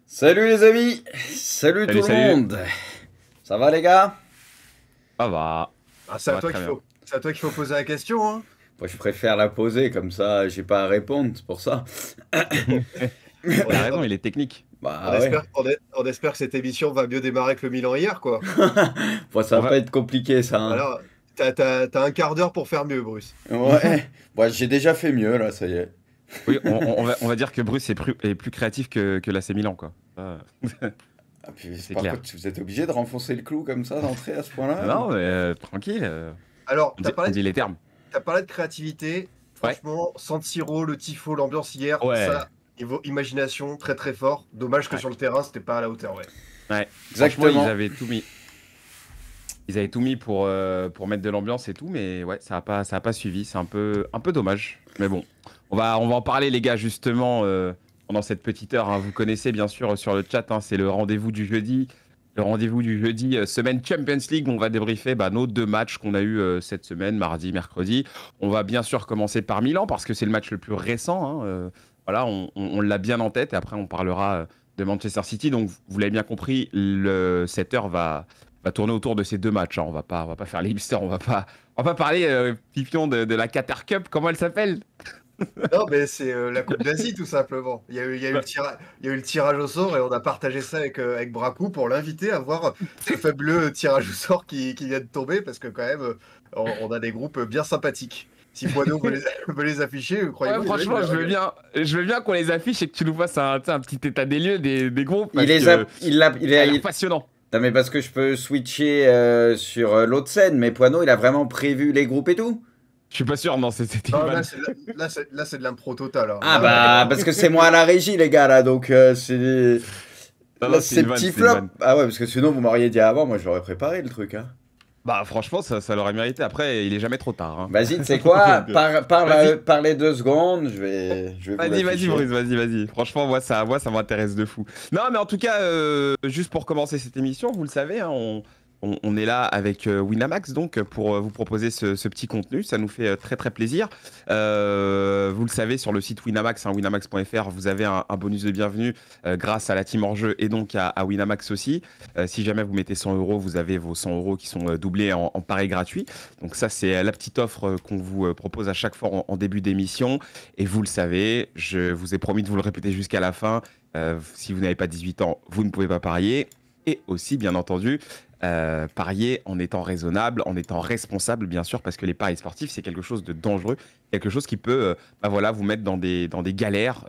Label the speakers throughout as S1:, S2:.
S1: Salut les amis, salut tout
S2: Salut,
S1: le
S2: salut.
S1: monde. Ça va les gars?
S2: Ça va.
S3: Ah,
S2: Ça va très bien.
S3: c'est à toi qu'il faut poser la question, hein.
S1: Moi je préfère la poser comme ça, j'ai pas à répondre, c'est pour ça.
S3: On,
S2: T'as
S3: est-
S2: raison, il est technique.
S3: on
S1: Bah ouais.
S3: espère, on espère que cette émission va mieux démarrer que le Milan hier, quoi.
S1: Bon, ça
S2: On
S1: va
S2: va...
S1: pas être compliqué ça, hein.
S3: Alors, t'as un quart d'heure pour faire mieux, Bruce.
S1: Ouais. Bon, j'ai déjà fait mieux là, ça y est.
S2: Oui, on va dire que Bruce est plus créatif que l'AC Milan, quoi.
S1: Ah, puis,
S2: C'est
S1: par
S2: clair.
S1: contre, vous êtes obligé de renfoncer le clou comme ça d'entrée à ce point-là?
S2: Non, mais tranquille.
S3: Alors,
S2: On dit les termes.
S3: t'as parlé de créativité.
S2: Ouais.
S3: Franchement, San Siro, le tifo, l'ambiance hier,
S2: Ouais.
S3: ça, niveau imagination, très très fort. Dommage que
S2: Ouais.
S3: sur le terrain, c'était pas à la hauteur, ouais.
S2: Ouais.
S1: Exactement.
S2: Franchement, ils avaient tout mis. Ils avaient tout mis pour mettre de l'ambiance et tout, mais ouais, ça a pas suivi. C'est un peu dommage. Mais bon, on va en parler, les gars, justement, pendant cette petite heure, hein. Vous connaissez, bien sûr, sur le chat, hein, c'est le rendez-vous du jeudi. Le rendez-vous du jeudi, semaine Champions League. On va débriefer nos deux matchs qu'on a eu cette semaine, mardi, mercredi. On va bien sûr commencer par Milan, parce que c'est le match le plus récent, hein. Voilà, on l'a bien en tête. Et après, on parlera de Manchester City. Donc, vous l'avez bien compris, cette heure va tourner autour de ces deux matchs, hein. On va pas faire les hipsters, on va pas parler, Pipion, de la Qatar Cup, comment elle s'appelle?
S3: Non, mais c'est la Coupe d'Asie, tout simplement. Il y a eu il y a eu le tirage au sort et on a partagé ça avec Braco pour l'inviter à voir ce fabuleux tirage au sort qui vient de tomber parce que, quand même, on a des groupes bien sympathiques. Si Poineau veut les afficher,
S2: Ouais,
S3: croyez-moi,
S2: franchement, je veux bien qu'on les affiche et que tu nous fasses un petit état des lieux des groupes,
S1: Il
S2: parce
S1: les a,
S2: que
S1: il
S2: ça a
S1: a,
S2: l'air passionnant.
S1: Non mais parce que je peux switcher sur l'autre scène, mais Poineau il a vraiment prévu les groupes et tout?
S2: Je suis pas sûr, non, c'était une
S3: Non,
S2: vanne.
S3: là, c'est de l'impro total, hein.
S1: Ah
S3: Là,
S1: bah parce que c'est moi à la régie les gars là, donc c'est...
S2: Non,
S1: Là
S2: non, c'est
S1: c'est
S2: une vanne,
S1: petit
S2: c'est une
S1: flop.
S2: vanne.
S1: Ah ouais parce que sinon vous m'auriez dit avant, moi j'aurais préparé le truc hein.
S2: Bah, franchement, ça l'aurait mérité. Après, il est jamais trop tard, hein.
S1: Vas-y, tu sais quoi?
S2: Donc, vas-y.
S1: Par les 2 secondes, je vais vous
S2: Vas-y,
S1: l'afficher.
S2: Bruce, vas-y. Franchement, moi, ça m'intéresse de fou. Non, mais en tout cas, juste pour commencer cette émission, vous le savez, hein, on est là avec Winamax, donc, pour vous proposer ce petit contenu. Ça nous fait très, très plaisir. Vous le savez, sur le site Winamax, hein, winamax.fr, vous avez un bonus de bienvenue grâce à la team hors-jeu et donc à Winamax aussi. Si jamais vous mettez 100 euros, vous avez vos 100 euros qui sont doublés en pari gratuit. Donc ça, c'est la petite offre qu'on vous propose à chaque fois en début d'émission. Et vous le savez, je vous ai promis de vous le répéter jusqu'à la fin. Si vous n'avez pas 18 ans, vous ne pouvez pas parier. Et aussi, bien entendu, parier en étant raisonnable, en étant responsable, bien sûr, parce que les paris sportifs, c'est quelque chose de dangereux, quelque chose qui peut voilà, vous mettre dans des galères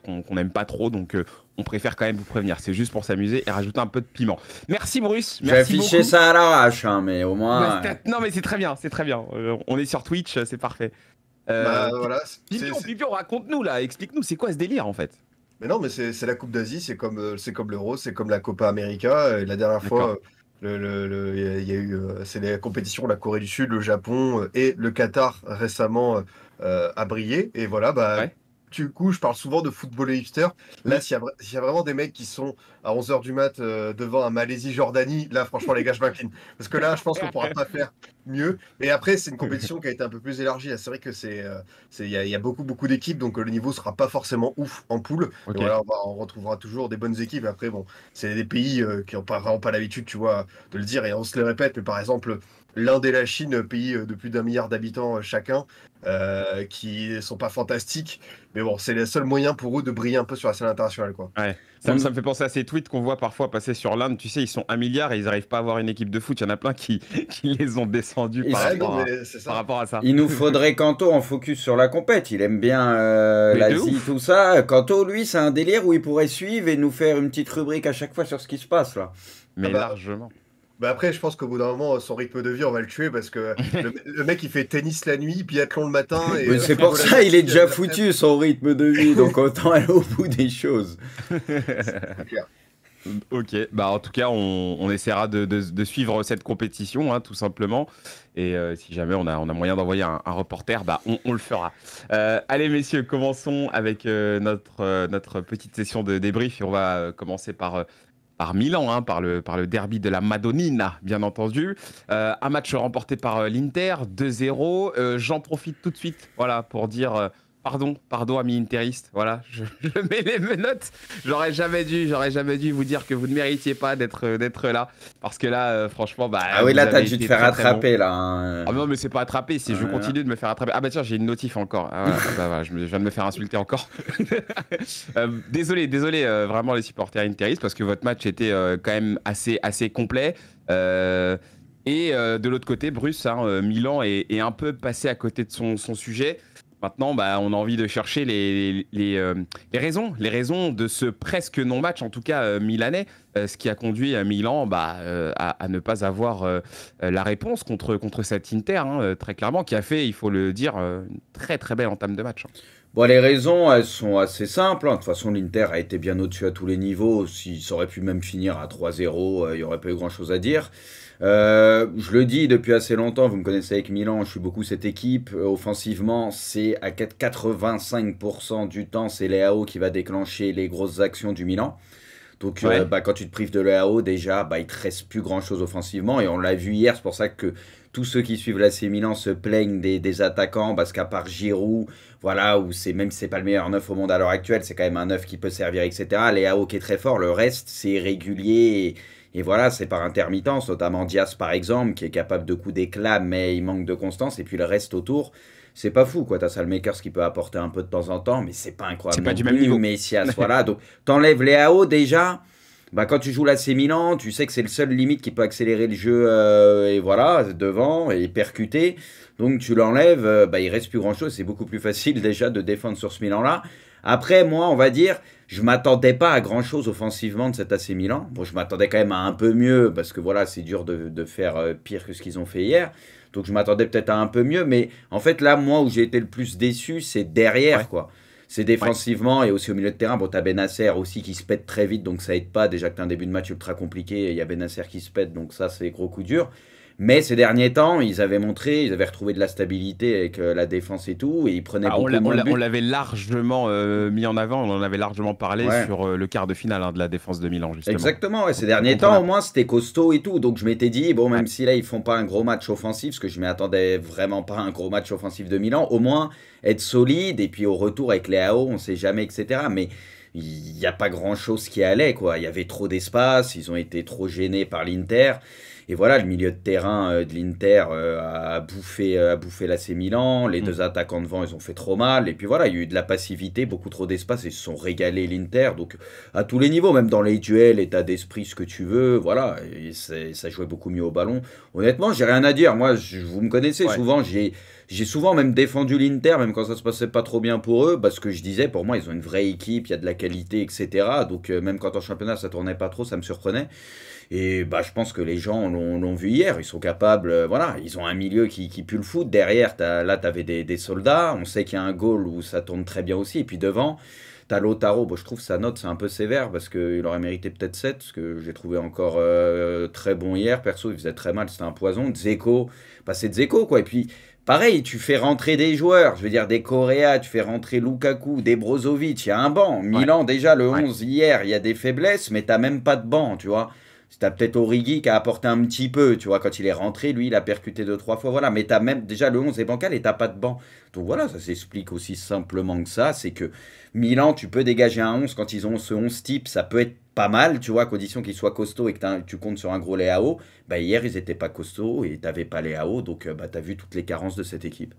S2: qu'on n'aime pas trop. Donc, on préfère quand même vous prévenir. C'est juste pour s'amuser et rajouter un peu de piment. Merci, Bruce.
S1: Je vais
S2: Merci
S1: afficher
S2: beaucoup.
S1: ça à l'arrache, hein, mais au
S2: Bah,
S1: moins...
S2: non, mais c'est très bien, c'est très bien. On est sur Twitch, c'est parfait.
S3: bah, voilà,
S2: Pipion, raconte-nous là, explique-nous, c'est quoi ce délire en fait?
S3: Mais non, mais c'est la Coupe d'Asie, c'est comme l'Euro, c'est comme la Copa América. Et la dernière
S2: D'accord.
S3: fois, il y a eu, c'est les compétitions, la Corée du Sud, le Japon et le Qatar récemment a brillé. Et voilà, bah,
S2: Ouais.
S3: du coup, je parle souvent de football et hipster. Là, s'il y a vraiment des mecs qui sont à 11 h du mat devant un Malaisie-Jordanie, là, franchement, les gars, je m'incline. Parce que là, je pense qu'on pourra pas faire mieux. Et après, c'est une compétition qui a été un peu plus élargie. Là, c'est vrai que il y a beaucoup d'équipes, donc le niveau sera pas forcément ouf en poule.
S2: Ok.
S3: Et voilà, on retrouvera toujours des bonnes équipes. Après, bon, c'est des pays qui n'ont pas vraiment pas l'habitude, tu vois, de le dire, et on se le répète. Mais par exemple, l'Inde et la Chine, pays de plus d'1 milliard d'habitants chacun, qui sont pas fantastiques. Mais bon, c'est le seul moyen pour eux de briller un peu sur la scène internationale, quoi.
S2: Ouais. Ça me fait penser à ces tweets qu'on voit parfois passer sur l'Inde. Tu sais, ils sont 1 milliard et ils n'arrivent pas à avoir une équipe de foot. Il y en a plein qui les ont descendus
S1: Et
S2: par
S3: Ouais, non,
S2: rapport
S3: mais c'est
S2: par
S3: ça.
S2: rapport à ça.
S1: Il nous faudrait Kanto en focus sur la compète. Il aime bien
S2: Mais de
S1: l'Asie,
S2: ouf.
S1: tout ça. Kanto, lui, c'est un délire où il pourrait suivre et nous faire une petite rubrique à chaque fois sur ce qui se passe là.
S3: Ah
S2: Mais
S3: bah,
S2: largement.
S3: bah après, je pense qu'au bout d'un moment, son rythme de vie, on va le tuer parce que le mec, il fait tennis la nuit, biathlon le matin et
S1: Mais c'est pour
S3: volage
S1: ça, il est déjà
S3: l'après-midi.
S1: foutu son rythme de vie, donc autant aller au bout des choses.
S3: C'est clair.
S2: Ok, bah en tout cas, on essaiera de suivre cette compétition, hein, tout simplement. Et si jamais on a moyen d'envoyer un reporter, bah on le fera. Allez, messieurs, commençons avec notre petite session de débrief. Et on va commencer par Milan, hein, par le derby de la Madonnina, bien entendu. Un match remporté par l'Inter, 2-0. J'en profite tout de suite, voilà, pour dire pardon, amis interistes. Voilà, je mets les menottes. J'aurais jamais dû vous dire que vous ne méritiez pas d'être là. Parce que là, franchement, bah.
S1: Ah oui, là, t'as dû te
S2: été
S1: faire
S2: très, très
S1: attraper,
S2: bon.
S1: là. Hein.
S2: Ah non, mais c'est pas attraper, si je continue de me faire attraper. Ah bah tiens, j'ai une notif encore. Ah, bah, voilà, je viens de me faire insulter encore. Désolé, vraiment les supporters interistes, parce que votre match était quand même assez complet. Et de l'autre côté, Bruce, hein, Milan est un peu passé à côté de son sujet. Maintenant, bah, on a envie de chercher les raisons de ce presque non-match, en tout cas milanais, ce qui a conduit Milan bah, à ne pas avoir la réponse contre cet Inter, hein, très clairement, qui a fait, il faut le dire, une très très belle entame de match.
S1: Bon, les raisons, elles sont assez simples. Hein. De toute façon, l'Inter a été bien au-dessus à tous les niveaux. Ça aurait pu même finir à 3-0, il n'y aurait pas eu grand-chose à dire. Je le dis depuis assez longtemps, vous me connaissez avec Milan, je suis beaucoup cette équipe. Offensivement, c'est à 85% du temps, c'est Leao qui va déclencher les grosses actions du Milan. Donc
S2: Ouais.
S1: bah, quand tu te prives de Leao, déjà, bah, il te reste plus grand-chose offensivement. Et on l'a vu hier, c'est pour ça que tous ceux qui suivent l'AC Milan se plaignent des attaquants, parce qu'à part Giroud, voilà, où c'est même si c'est pas le meilleur neuf au monde à l'heure actuelle, c'est quand même un neuf qui peut servir, etc. Leao qui est très fort, le reste, c'est irrégulier. Et voilà, c'est par intermittence, notamment Diaz par exemple, qui est capable de coups d'éclat, mais il manque de constance. Et puis le reste autour, c'est pas fou, quoi. T'as Salmakers qui peut apporter un peu de temps en temps, mais c'est pas
S2: C'est
S1: incroyable
S2: pas
S1: non
S2: du même
S1: plus.
S2: niveau.
S1: Messias, voilà. Donc t'enlèves Leao déjà. Bah, quand tu joues l'AC Milan, tu sais que c'est le seul limite qui peut accélérer le jeu et voilà, devant et percuter. Donc tu l'enlèves, bah, il reste plus grand-chose. C'est beaucoup plus facile déjà de défendre sur ce Milan-là. Après, moi, on va dire, je m'attendais pas à grand-chose offensivement de cet AC Milan. Bon, je m'attendais quand même à un peu mieux parce que voilà, c'est dur de faire pire que ce qu'ils ont fait hier. Donc je m'attendais peut-être à un peu mieux, mais en fait là, moi où j'ai été le plus déçu, c'est derrière
S2: Ouais,
S1: quoi. C'est
S2: ouais.
S1: défensivement et aussi au milieu de terrain. Bon, t'as Benasser aussi qui se pète très vite, donc ça aide pas. Déjà que t'as un début de match ultra compliqué, il y a Benasser qui se pète, donc ça, c'est gros coup dur. Mais ces derniers temps, ils avaient montré, ils avaient retrouvé de la stabilité avec la défense et tout, et ils prenaient
S2: Ah,
S1: beaucoup moins de
S2: on
S1: buts.
S2: l'avait largement mis en avant, on en avait largement parlé
S1: Ouais.
S2: sur le quart de finale hein, de la défense de Milan, justement.
S1: Exactement, ouais. Ces
S2: Donc,
S1: derniers temps, au
S2: comprenable.
S1: moins, c'était costaud et tout. Donc, je m'étais dit, bon,
S2: Ouais.
S1: même si là, ils font pas un gros match offensif, parce que je m'y attendais vraiment pas à un gros match offensif de Milan, au moins être solide. Et puis, au retour avec Leao, on sait jamais, etc. Mais il n'y a pas grand-chose qui allait, quoi. Il y avait trop d'espace, ils ont été trop gênés par l'Inter. Et voilà, le milieu de terrain de l'Inter a bouffé l'AC Milan. Les
S2: Mm.
S1: deux attaquants devant, ils ont fait trop mal. Et puis voilà, il y a eu de la passivité, beaucoup trop d'espace et ils se sont régalés l'Inter. Donc à tous les niveaux, même dans les duels, état d'esprit, ce que tu veux, voilà. Et ça jouait beaucoup mieux au ballon. Honnêtement, j'ai rien à dire. Moi, vous me connaissez,
S2: Ouais.
S1: souvent, j'ai souvent même défendu l'Inter, même quand ça se passait pas trop bien pour eux, parce que je disais, pour moi, ils ont une vraie équipe, il y a de la qualité, etc. Donc même quand en championnat, ça tournait pas trop, ça me surprenait. Et bah, je pense que les gens l'ont vu hier. Ils sont capables, voilà, ils ont un milieu qui pue le foot. Derrière, là, tu avais des soldats. On sait qu'il y a un goal où ça tourne très bien aussi. Et puis devant, tu as Lautaro. Bon, je trouve sa note, c'est un peu sévère parce qu'il aurait mérité peut-être 7 parce que j'ai trouvé encore très bon hier. Perso, il faisait très mal, c'était un poison. Dzeko, bah, c'est Dzeko, quoi. Et puis, pareil, tu fais rentrer des joueurs, je veux dire des Correa, tu fais rentrer Lukaku, des Brozovic, il y a un banc.
S2: Ouais.
S1: Milan, déjà, le
S2: Ouais.
S1: 11 hier, il y a des faiblesses, mais t'as même pas de banc, tu vois. T'as peut-être Origi qui a apporté un petit peu, tu vois, quand il est rentré, lui, il a percuté deux, trois fois, voilà. Mais t'as même, déjà, le 11 est bancal et t'as pas de banc. Donc voilà, ça s'explique aussi simplement que ça. C'est que Milan, tu peux dégager un 11 quand ils ont ce 11 type, ça peut être pas mal, tu vois, à condition qu'il soit costaud et que tu comptes sur un gros Leao. Bah, hier, ils étaient pas costauds et t'avais pas Leao, donc bah, t'as vu toutes les carences de cette équipe.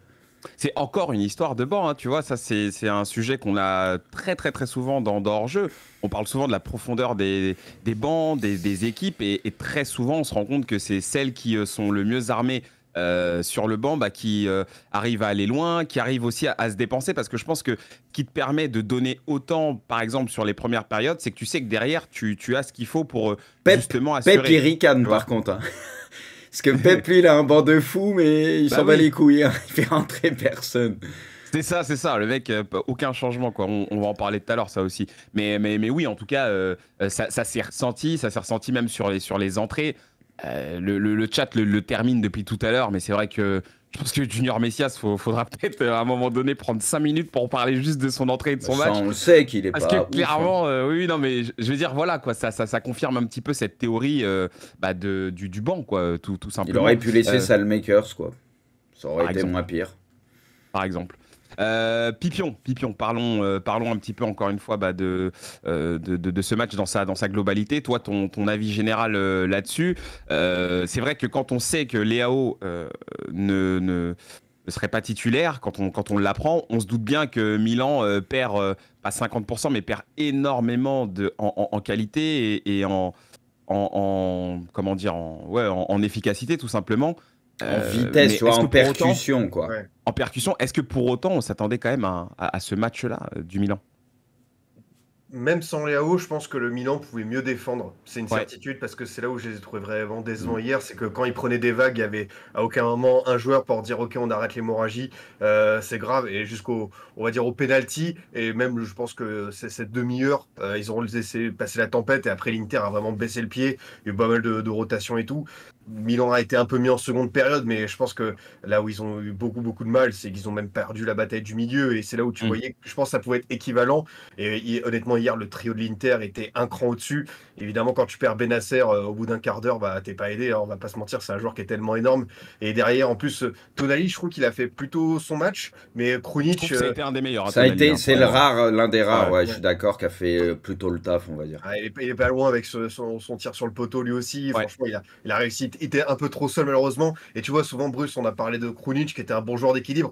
S2: C'est encore une histoire de banc, hein, tu vois, ça c'est un sujet qu'on a très très très souvent dans Hors-jeu. On parle souvent de la profondeur des bancs, des équipes, et très souvent on se rend compte que c'est celles qui sont le mieux armées sur le banc bah, qui arrivent à aller loin, qui arrivent aussi à se dépenser, parce que je pense que ce qui te permet de donner autant, par exemple sur les premières périodes, c'est que tu sais que derrière tu as ce qu'il faut pour
S1: Pep,
S2: justement
S1: Pep il
S2: assurer,
S1: ricane
S2: tu
S1: par
S2: vois.
S1: contre. Hein. Parce que Pep, lui, il a un banc de fou, mais il
S2: Bah
S1: s'en bat les
S2: oui.
S1: couilles. Hein. Il fait rentrer personne.
S2: C'est ça, le mec, aucun changement, quoi. On va en parler tout à l'heure, ça aussi. Mais oui, en tout cas, ça s'est ressenti même sur les entrées. Le chat le termine depuis tout à l'heure, mais c'est vrai que je pense que Junior Messias, faudra peut-être à un moment donné prendre 5 minutes pour parler juste de son entrée et de
S1: Bah,
S2: son
S1: ça,
S2: match.
S1: on le sait qu'il est
S2: Parce que
S1: pas ouf. Hein.
S2: clairement, oui, non, mais je veux dire, voilà, quoi, ça confirme un petit peu cette théorie bah, du banc, quoi, tout
S1: Il aurait
S2: simplement,
S1: pu laisser Salmakers, quoi. Ça aurait
S2: par
S1: été
S2: exemple.
S1: moins pire.
S2: Par exemple. Pipion, parlons un petit peu encore une fois de ce match dans sa globalité. Toi, ton avis général là-dessus. C'est vrai que quand on sait que Leao ne serait pas titulaire, quand on l'apprend, on se doute bien que Milan perd pas 50%, mais perd énormément en qualité et comment dire, en efficacité tout simplement.
S1: En vitesse,
S2: Mais
S1: tu vois,
S2: est-ce que
S1: en
S2: pour autant,
S1: percussion, quoi.
S3: Ouais.
S2: en percussion, est-ce que pour autant on s'attendait quand même à ce match-là du Milan?
S3: Même sans Léao, je pense que le Milan pouvait mieux défendre. C'est une
S2: Ouais.
S3: certitude parce que c'est là où je les ai trouvés vraiment décevants
S1: Mm.
S3: hier. C'est que quand ils prenaient des vagues, il y avait à aucun moment un joueur pour dire OK, on arrête l'hémorragie. C'est grave. Et on va dire, au penalty. Et même, je pense que cette demi-heure, ils ont laissé passer la tempête. Et après, l'Inter a vraiment baissé le pied. Il y a eu pas mal de rotations et tout. Milan a été un peu mis en seconde période, mais je pense que là où ils ont eu beaucoup de mal, c'est qu'ils ont même perdu la bataille du milieu. Et c'est là où tu
S2: Mm.
S3: voyais que je pense que ça pouvait être équivalent. Et honnêtement, hier, le trio de l'Inter était un cran au-dessus. Évidemment, quand tu perds Benasser au bout d'un quart d'heure, bah, t'es pas aidé, hein, on va pas se mentir, c'est un joueur qui est tellement énorme. Et derrière, en plus, Tonali, je trouve qu'il a fait plutôt son match, mais
S2: Je trouve
S3: Krunic,
S2: que ça a été un des meilleurs à
S1: Ça a
S2: Tonali,
S1: été,
S2: hein,
S1: c'est le
S2: vraiment.
S1: rare, l'un des rares,
S2: Ouais.
S1: ouais, je suis d'accord, qui a fait plutôt le taf, on va dire.
S3: il est pas loin avec son tir sur le poteau lui aussi.
S2: Ouais.
S3: Franchement, il a réussi. Il était un peu trop seul, malheureusement. Et tu vois, souvent, Bruce, on a parlé de Krunic, qui était un bon joueur d'équilibre.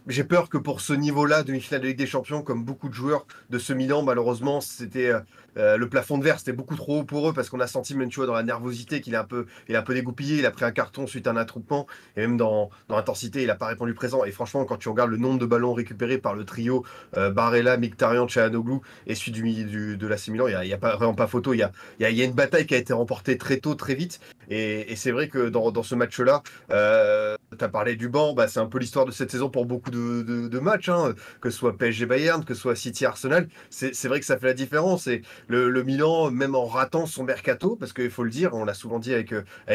S3: J'ai peur que pour ce niveau-là, demi-finale de Ligue des Champions, comme beaucoup de joueurs de ce Milan, malheureusement, c'était le plafond de verre, c'était beaucoup trop haut pour eux parce qu'on a senti même, tu vois, dans la nervosité qu'il il est un peu dégoupillé. Il a pris un carton suite à un attroupement et même dans l'intensité, il n'a pas répondu présent. Et franchement, quand tu regardes le nombre de ballons récupérés par le trio Barella, Mkhitaryan, Çalhanoğlu et celui de l'AC Milan, il y a pas, vraiment pas photo. Il y a une bataille qui a été remportée très tôt, très vite. Et c'est vrai que dans ce match-là, tu as parlé du banc, bah, c'est un peu l'histoire de cette saison pour beaucoup de matchs, hein, que ce soit PSG Bayern, que ce soit City Arsenal. C'est vrai que ça fait la différence. Et le Milan, même en ratant son mercato, parce qu'il faut le dire, on l'a souvent dit avec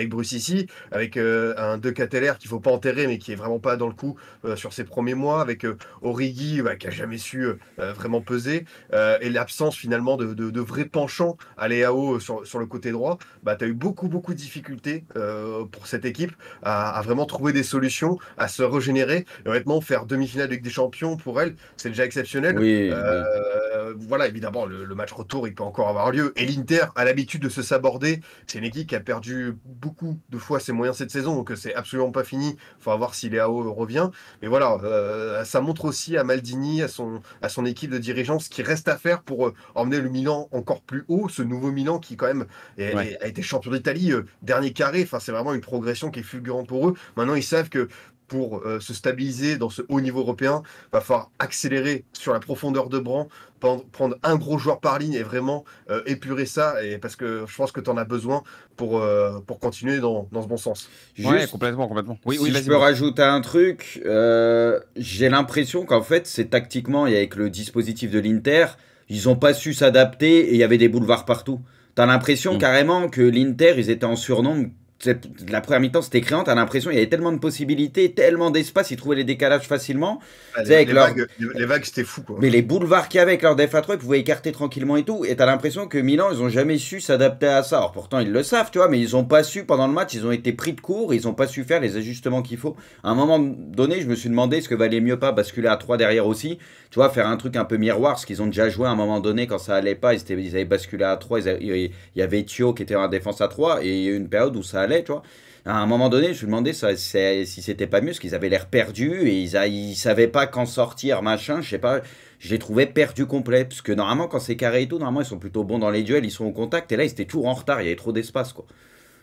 S3: Bruce ici, avec un De Ketelaere qu'il faut pas enterrer, mais qui est vraiment pas dans le coup sur ses premiers mois, avec Origi, qui a jamais su vraiment peser, et l'absence finalement de vrais penchants à Leao sur le côté droit, bah, tu as eu beaucoup de difficultés pour cette équipe à vraiment trouver des solutions, à se régénérer. Et honnêtement, faire demi-finale de Ligue des Champions pour elle, c'est déjà exceptionnel.
S1: Oui, oui.
S3: Voilà, évidemment, le match retour, il peut encore avoir lieu. Et l'Inter a l'habitude de se saborder. C'est une équipe qui a perdu beaucoup de fois ses moyens cette saison, donc c'est absolument pas fini. Il faut voir si Leao revient. Mais voilà, ça montre aussi à Maldini, à son équipe de dirigeants, ce qui reste à faire pour emmener le Milan encore plus haut. Ce nouveau Milan qui, quand même,
S2: Ouais.
S3: a été champion d'Italie, dernier carré. Enfin, c'est vraiment une progression qui est fulgurante pour eux. Maintenant, ils savent que pour se stabiliser dans ce haut niveau européen, il va falloir accélérer sur la profondeur de banc, prendre un gros joueur par ligne et vraiment épurer ça. Et parce que je pense que tu en as besoin pour continuer dans ce bon sens.
S2: Ouais,
S1: Juste,
S2: complètement. Oui,
S1: si je
S2: vas-y,
S1: peux
S2: Bruce.
S1: rajouter un truc, j'ai l'impression qu'en fait, c'est tactiquement, et avec le dispositif de l'Inter, ils n'ont pas su s'adapter et il y avait des boulevards partout. T'as l'impression
S2: Mm.
S1: carrément que l'Inter, ils étaient en surnombre. La première mi-temps, c'était criant. T'as l'impression qu'il y avait tellement de possibilités, tellement d'espace, ils trouvaient les décalages facilement.
S3: Ah,
S1: Tu sais, avec leur,
S3: les vagues, c'était fou, quoi.
S1: mais les boulevards qu'il y avait avec leur def à 3, ils pouvaient écarter tranquillement et tout. Et t'as l'impression que Milan, ils ont jamais su s'adapter à ça. Alors pourtant, ils le savent, tu vois, mais ils ont pas su, pendant le match, ils ont été pris de court, ils ont pas su faire les ajustements qu'il faut. À un moment donné, je me suis demandé est-ce que valait mieux pas basculer à 3 derrière aussi. Tu vois, faire un truc un peu miroir, ce qu'ils ont déjà joué à un moment donné quand ça allait pas. Ils avaient basculé à 3, il y avait Thio qui était en défense à 3, et il y a eu une période où ça allait, tu vois. À un moment donné, je me suis demandé si c'était pas mieux, parce qu'ils avaient l'air perdus et ils savaient pas quand sortir, machin, je sais pas. Je les trouvais perdus complets, parce que normalement, quand c'est carré et tout, normalement, ils sont plutôt bons dans les duels, ils sont au contact, et là, ils étaient toujours en retard, il y avait trop d'espace, quoi.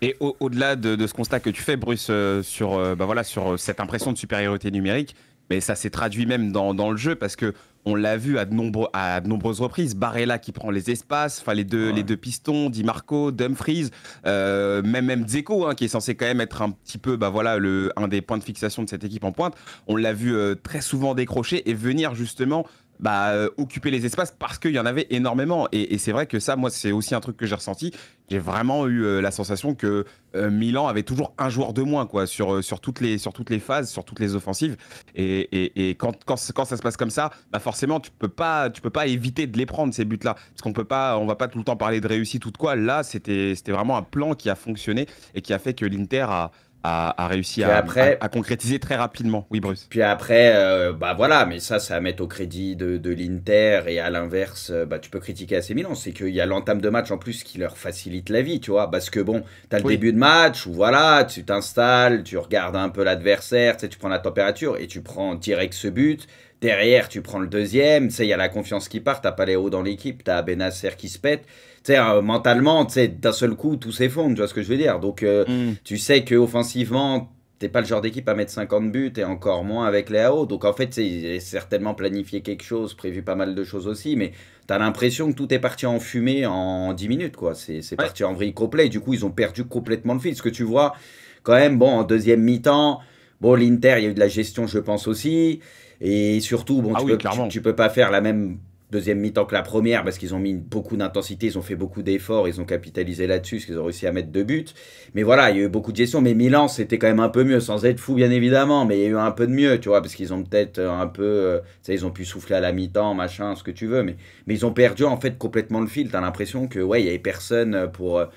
S2: Et au-delà de ce constat que tu fais, Bruce, sur cette impression de supériorité numérique, mais ça s'est traduit même dans le jeu parce que on l'a vu à de nombreuses reprises. Barella qui prend les espaces, enfin
S1: Ouais.
S2: les deux pistons, Di Marco, Dumfries, même Dzeko, hein, qui est censé quand même être un petit peu un des points de fixation de cette équipe en pointe. On l'a vu très souvent décrocher et venir justement occuper les espaces parce qu'il y en avait énormément. Et c'est vrai que ça, moi, c'est aussi un truc que j'ai ressenti. J'ai vraiment eu la sensation que Milan avait toujours un joueur de moins quoi, sur toutes les phases, sur toutes les offensives. Et quand ça se passe comme ça, bah forcément, tu peux pas éviter de les prendre, ces buts-là. Parce on va pas tout le temps parler de réussite ou de quoi. Là, c'était vraiment un plan qui a fonctionné et qui a fait que l'Inter a réussi
S1: Puis après,
S2: à concrétiser très rapidement. Oui, Bruce.
S1: Puis après, bah voilà, mais ça à mettre au crédit de l'Inter, et à l'inverse, bah tu peux critiquer AC Milan, c'est qu'il y a l'entame de match en plus qui leur facilite la vie, tu vois, parce que bon, t'as le
S2: Oui.
S1: début de match où voilà, tu t'installes, tu regardes un peu l'adversaire, tu sais, tu prends la température et tu prends direct ce but. Derrière, tu prends le deuxième, tu sais, il y a la confiance qui part, t'as pas les hauts dans l'équipe, t'as Benacer qui se pète. Tu sais, mentalement, tu sais, d'un seul coup, tout s'effondre, tu vois ce que je veux dire. Donc,
S2: Mm.
S1: tu sais que offensivement, t'es pas le genre d'équipe à mettre 50 buts, et encore moins avec les AO. Donc en fait, il est certainement planifié quelque chose, prévu pas mal de choses aussi, mais t'as l'impression que tout est parti en fumée en 10 minutes, quoi. C'est
S2: Ouais.
S1: parti en vrille complet, et du coup, ils ont perdu complètement le fil. Ce que tu vois, quand même, bon, en deuxième mi-temps, bon, l'Inter, il y a eu de la gestion, je pense aussi, et surtout, bon,
S2: Ah oui, clairement.
S1: tu peux pas faire la même deuxième mi-temps que la première, parce qu'ils ont mis beaucoup d'intensité, ils ont fait beaucoup d'efforts, ils ont capitalisé là-dessus, parce qu'ils ont réussi à mettre 2 buts. Mais voilà, il y a eu beaucoup de gestion. Mais Milan, c'était quand même un peu mieux, sans être fou, bien évidemment. Mais il y a eu un peu de mieux, tu vois, parce qu'ils ont peut-être un peu. Tu sais, ils ont pu souffler à la mi-temps, machin, ce que tu veux. Mais ils ont perdu, en fait, complètement le fil. T'as l'impression que, ouais, il y avait personne pour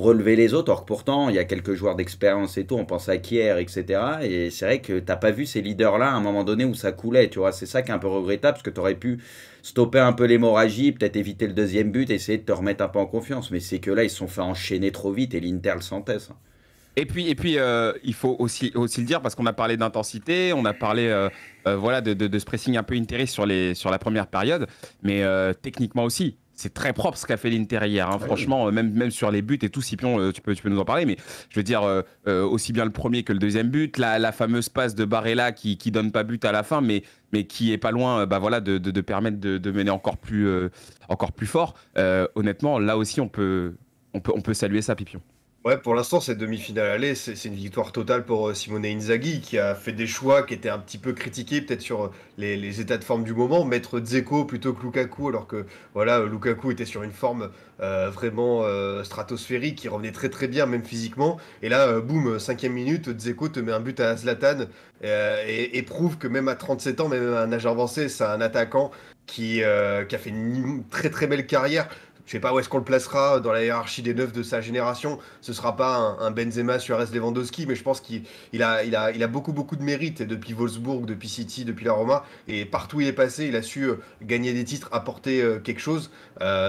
S1: relever les autres. Or que pourtant, il y a quelques joueurs d'expérience et tout. On pense à Kier, etc. Et c'est vrai que t'as pas vu ces leaders-là à un moment donné où ça coulait, tu vois. C'est ça qui est un peu regrettable, parce que t'aurais pu stopper un peu l'hémorragie, peut-être éviter le deuxième but, essayer de te remettre un peu en confiance. Mais c'est que là, ils se sont fait enchaîner trop vite, et l'Inter le sentait, ça.
S2: Et puis, il faut aussi le dire parce qu'on a parlé d'intensité, on a parlé voilà, de ce pressing un peu intéressé sur la première période, mais techniquement aussi. C'est très propre ce qu'a fait l'Inter hier, hein.
S1: Ah oui.
S2: Franchement, même sur les buts et tout, Scipion, tu peux nous en parler, mais je veux dire, aussi bien le premier que le deuxième but, la fameuse passe de Barella qui donne pas but à la fin, mais qui est pas loin bah, voilà, de permettre de mener encore plus fort. Honnêtement, là aussi, on peut saluer ça, Pipion.
S3: Ouais, pour l'instant, cette demi-finale aller, c'est une victoire totale pour Simone Inzaghi, qui a fait des choix qui étaient un petit peu critiqués, peut-être sur les états de forme du moment. Mettre Dzeko plutôt que Lukaku, alors que voilà, Lukaku était sur une forme vraiment stratosphérique, qui revenait très très bien, même physiquement. Et là, boum, cinquième minute, Dzeko te met un but à Zlatan, et prouve que même à 37 ans, même à un âge avancé, c'est un attaquant qui a fait une très très belle carrière. Je sais pas où est-ce qu'on le placera dans la hiérarchie des neufs de sa génération. Ce sera pas un Benzema, Suarez, Lewandowski, mais je pense qu'il a beaucoup beaucoup de mérite depuis Wolfsburg, depuis City, depuis la Roma, et partout où il est passé, il a su gagner des titres, apporter quelque chose.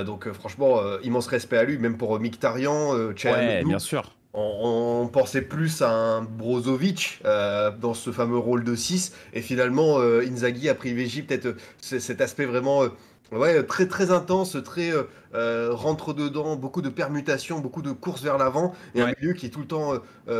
S3: Donc franchement, immense respect à lui, même pour Mkhitaryan,
S2: Ouais,
S3: Çalhanoğlu.
S2: bien sûr.
S3: On pensait plus à un Brozovic dans ce fameux rôle de 6 et finalement Inzaghi a privilégié peut-être cet aspect vraiment ouais, très très intense, très rentre dedans, beaucoup de permutations, beaucoup de courses vers l'avant et un
S2: Ouais.
S3: milieu qui est tout le temps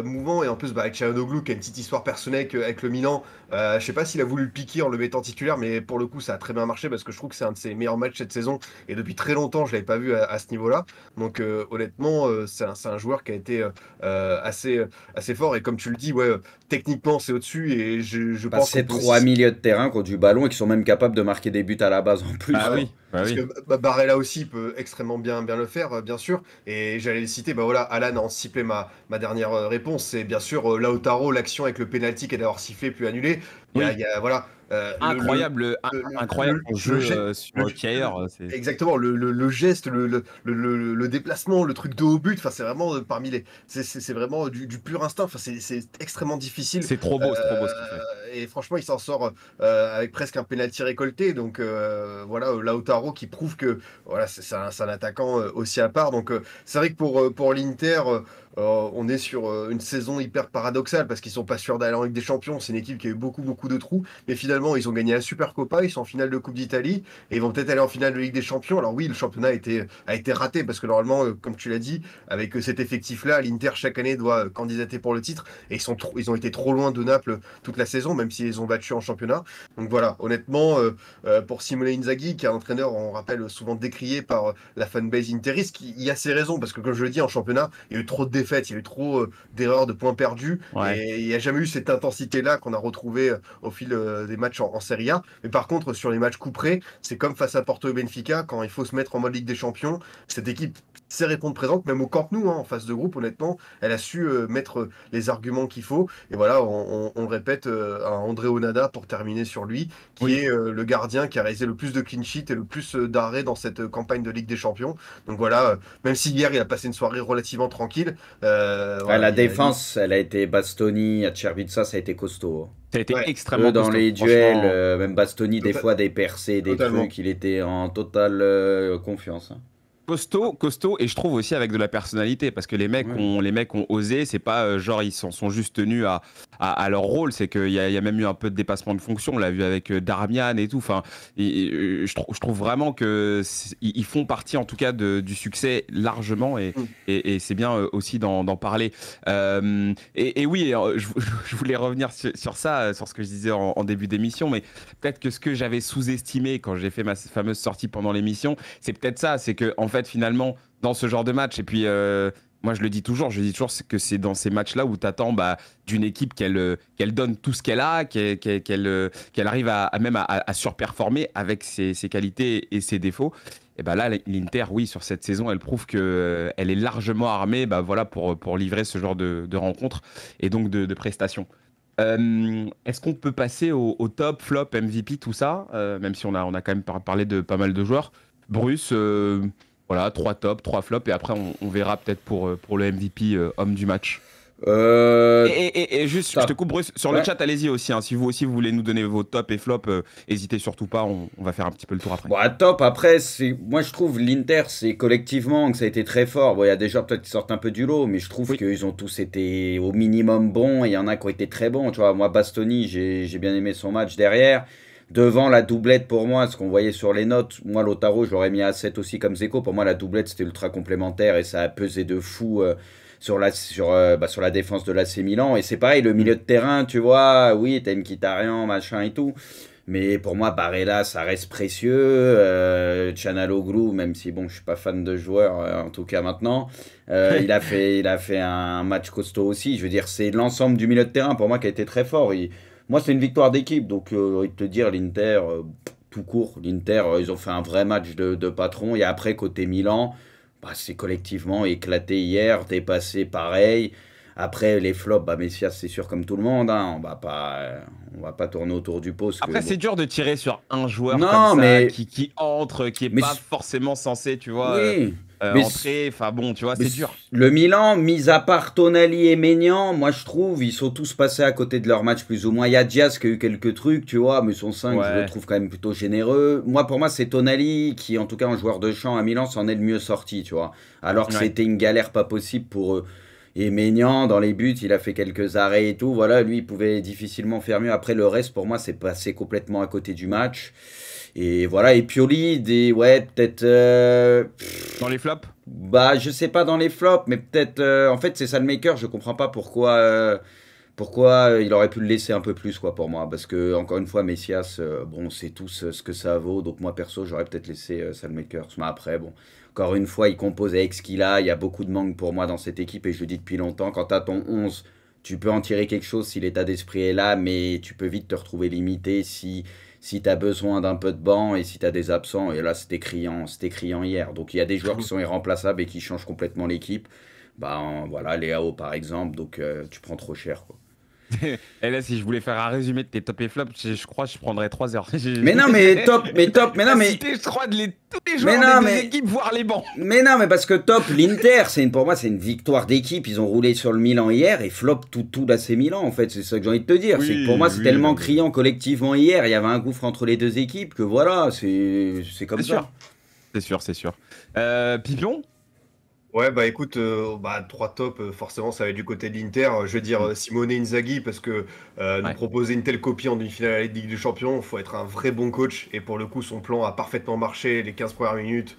S3: mouvant et en plus bah, avec Çalhanoğlu qui a une petite histoire personnelle avec le Milan. Je sais pas s'il a voulu le piquer en le mettant titulaire, mais pour le coup ça a très bien marché parce que je trouve que c'est un de ses meilleurs matchs cette saison et depuis très longtemps je l'avais pas vu à ce niveau-là. Donc honnêtement c'est un joueur qui a été assez fort. Et comme tu le dis, ouais, techniquement, c'est au-dessus. Et je pense qu'on
S1: Passer
S3: peut
S1: trois
S3: aussi.
S1: milieux de terrain qui ont du ballon et qui sont même capables de marquer des buts à la base en plus,
S2: Bah
S1: quoi.
S2: oui, bah
S3: Parce que
S2: oui.
S3: Barella aussi peut extrêmement bien le faire, bien sûr. Et j'allais le citer, bah voilà, Alan a anticipé ma dernière réponse. C'est bien sûr Lautaro, l'action avec le penalty qui est d'avoir sifflé puis annulé.
S2: Oui.
S3: Voilà,
S2: Incroyable, incroyable ton
S3: le
S2: jeu
S3: jet.
S2: sur Kier. C'est
S3: Exactement, le geste, le déplacement, le truc de haut but, enfin, c'est vraiment parmi les. C'est vraiment du pur instinct, enfin, c'est extrêmement difficile.
S2: c'est trop beau ce qu'il fait.
S3: Et franchement, il s'en sort avec presque un penalty récolté. Donc voilà, Lautaro qui prouve que voilà, c'est un attaquant aussi à part. Donc c'est vrai que pour l'Inter, on est sur une saison hyper paradoxale parce qu'ils sont pas sûrs d'aller en Ligue des Champions. C'est une équipe qui a eu beaucoup, beaucoup de trous. Mais finalement, ils ont gagné la Super Copa, ils sont en finale de Coupe d'Italie et ils vont peut-être aller en finale de Ligue des Champions. Alors oui, le championnat a été raté parce que normalement, comme tu l'as dit, avec cet effectif-là, l'Inter chaque année doit candidater pour le titre et ils ont été trop loin de Naples toute la saison, même s'ils ont battu en championnat. Donc voilà, honnêtement, pour Simone Inzaghi, qui est un entraîneur, on rappelle, souvent décrié par la fanbase interiste, il y a ses raisons parce que comme je le dis, en championnat, il y a eu trop de défaites, il y a eu trop d'erreurs, de points perdus
S2: Ouais.
S3: et il n'y a jamais eu cette intensité-là qu'on a retrouvée au fil des matchs en Serie A. Mais par contre, sur les matchs couperés, c'est comme face à Porto et Benfica, quand il faut se mettre en mode Ligue des Champions, cette équipe sait répondre présente, même au Camp Nou, hein, en phase de groupe, honnêtement, elle a su mettre les arguments qu'il faut. Et voilà, on le répète, un André Onana pour terminer sur lui, qui est le gardien qui a réalisé le plus de clean sheet et le plus d'arrêts dans cette campagne de Ligue des Champions. Donc voilà, même si hier il a passé une soirée relativement tranquille. Voilà,
S1: la défense, elle a été Bastoni, Acerbica, ça a été costaud.
S2: Ça a été
S3: Ouais.
S2: extrêmement
S1: Dans
S2: costaud,
S1: les duels,
S2: franchement.
S1: même Bastoni, des
S3: Tota-
S1: fois des percées, des
S3: Totalement.
S1: trucs, il était en totale confiance. Hein.
S2: Costaud, et je trouve aussi avec de la personnalité, parce que
S1: Ouais.
S2: les mecs ont osé, c'est pas genre ils s'en sont juste tenus à leur rôle, c'est qu'il y a même eu un peu de dépassement de fonction, on l'a vu avec Darmian et tout, enfin, je trouve vraiment que ils font partie en tout cas du succès largement, et c'est bien aussi d'en parler. Et oui, je voulais revenir sur ça, sur ce que je disais en début d'émission, mais peut-être que ce que j'avais sous-estimé quand j'ai fait ma fameuse sortie pendant l'émission, c'est peut-être ça, c'est que en fait finalement dans ce genre de match, et puis moi je je dis toujours que c'est dans ces matchs-là où tu attends d'une équipe qu'elle donne tout ce qu'elle a, qu'elle arrive même à surperformer avec ses qualités et ses défauts. Et ben là, l'Inter, oui, sur cette saison, elle prouve que elle est largement armée, voilà, pour livrer ce genre de rencontres et donc de prestations. Est-ce qu'on peut passer au top, flop, MVP, tout ça, même si on a quand même parlé de pas mal de joueurs. Bruce, voilà, 3 tops, 3 flops, et après on verra peut-être pour le MVP homme du match.
S1: Euh,
S2: Et juste, je te coupe Bruce, sur le
S1: ouais.
S2: chat, allez-y aussi, hein, si vous aussi vous voulez nous donner vos tops et flops, hésitez surtout pas, on va faire un petit peu le tour après.
S1: Bon, à top, après, moi je trouve l'Inter, c'est collectivement que ça a été très fort. Bon, il y a des joueurs peut-être qui sortent un peu du lot, mais je trouve
S2: Oui,
S1: qu'ils ont tous été au minimum bons, et il y en a qui ont été très bons. Tu vois, moi, Bastoni, j'ai bien aimé son match derrière. Devant la doublette, pour moi, ce qu'on voyait sur les notes, moi, Lautaro, je l'aurais mis à 7 aussi comme Zeko. Pour moi, la doublette, c'était ultra complémentaire et ça a pesé de fou sur la défense de l'AC Milan. Et c'est pareil, le milieu de terrain, tu vois, oui, t'as Mkhitaryan, machin et tout. Mais pour moi, Barella, ça reste précieux. Çalhanoğlu, même si bon, je suis pas fan de joueur, en tout cas maintenant, il a fait un match costaud aussi. Je veux dire, c'est l'ensemble du milieu de terrain pour moi qui a été très fort. Moi, c'est une victoire d'équipe, donc j'ai envie de te dire, l'Inter, tout court, l'Inter, ils ont fait un vrai match de patron. Et après, côté Milan, bah, c'est collectivement éclaté hier, dépassé pareil. Après, les flops, bah, Messias, c'est sûr comme tout le monde, hein, on va pas tourner autour du pot, parce que
S2: après,
S1: bon.
S2: c'est dur de tirer sur un joueur comme
S1: Non,
S2: ça, qui entre, qui est
S1: mais
S2: pas forcément censé, tu vois,
S1: oui, mais
S2: entrer. Enfin bon, tu vois,
S1: Mais
S2: c'est dur.
S1: le Milan, mis à part Tonali et Maignan, moi je trouve, ils sont tous passés à côté de leur match plus ou moins. Il y a Diaz qui a eu quelques trucs, tu vois, mais son 5, je le
S2: Ouais,
S1: trouve quand même plutôt généreux. Pour moi, c'est Tonali qui, en tout cas en joueur de champ à Milan, s'en est le mieux sorti, tu vois. Alors que
S2: ouais.
S1: c'était une galère pas possible pour eux. Et Maignan, dans les buts, il a fait quelques arrêts et tout. Voilà, lui, il pouvait difficilement faire mieux. Après, le reste, pour moi, c'est passé complètement à côté du match. Et voilà, et Pioli, ouais, peut-être.
S2: Dans les flops?
S1: Bah, je sais pas dans les flops, mais peut-être. En fait, c'est ça le maker. Je comprends pas pourquoi il aurait pu le laisser un peu plus, quoi, pour moi. Parce que, encore une fois, Messias, bon, c'est tous ce que ça vaut. Donc, moi, perso, j'aurais peut-être laissé Salmaker. Mais après, bon, encore une fois, il compose avec ce qu'il a. Il y a beaucoup de manque pour moi dans cette équipe. Et je le dis depuis longtemps, quand t'as ton 11, tu peux en tirer quelque chose si l'état d'esprit est là. Mais tu peux vite te retrouver limité si tu as besoin d'un peu de banc et si tu as des absents. Et là, c'était criant hier. Donc, il y a des joueurs qui sont irremplaçables et qui changent complètement l'équipe. Bah, voilà, Léao par exemple. Donc, tu prends trop cher, quoi.
S2: Et là, si je voulais faire un résumé de tes top et flops, je crois que je prendrais 3 heures.
S1: Mais non, mais top, mais top, mais non,
S2: T'as
S1: mais.
S2: cité, je crois, tous les
S1: Mais
S2: joueurs
S1: non,
S2: des deux
S1: mais.
S2: équipes, voire les bancs.
S1: Mais non, mais parce que top, l'Inter, pour moi, c'est une victoire d'équipe. Ils ont roulé sur le Milan hier et flop tout l'AC Milan, en fait. C'est ça que j'ai envie de te dire. C'est que pour moi,
S2: Oui,
S1: c'est
S2: oui,
S1: tellement
S2: non, mais
S1: criant collectivement hier. Il y avait un gouffre entre les deux équipes que voilà, c'est comme
S2: c'est
S1: ça.
S2: sûr. C'est sûr, c'est sûr. Pipion?
S3: Ouais, bah écoute, 3 tops, forcément, ça va être du côté de l'Inter. Je veux dire,
S2: Mm.
S3: Simone Inzaghi, parce que nous
S2: Ouais.
S3: proposer une telle copie en demi-finale à la Ligue des Champions, il faut être un vrai bon coach. Et pour le coup, son plan a parfaitement marché les 15 premières minutes.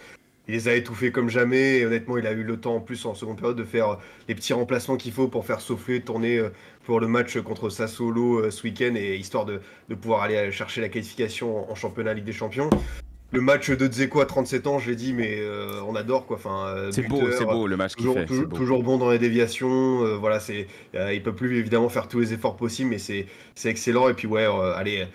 S3: Il les a étouffés comme jamais. Et honnêtement, il a eu le temps en plus en seconde période de faire les petits remplacements qu'il faut pour faire souffler, tourner pour le match contre Sassuolo ce week-end, et histoire de pouvoir aller chercher la qualification en championnat Ligue des Champions. Le match de Dzeko à 37 ans, je l'ai dit, mais on adore quoi. Enfin,
S2: C'est
S3: buteur,
S2: beau le match qu'il
S3: toujours,
S2: fait, c'est
S3: toujours,
S2: beau.
S3: toujours bon dans les déviations. Il peut plus évidemment faire tous les efforts possibles, mais c'est excellent. Et puis ouais, allez,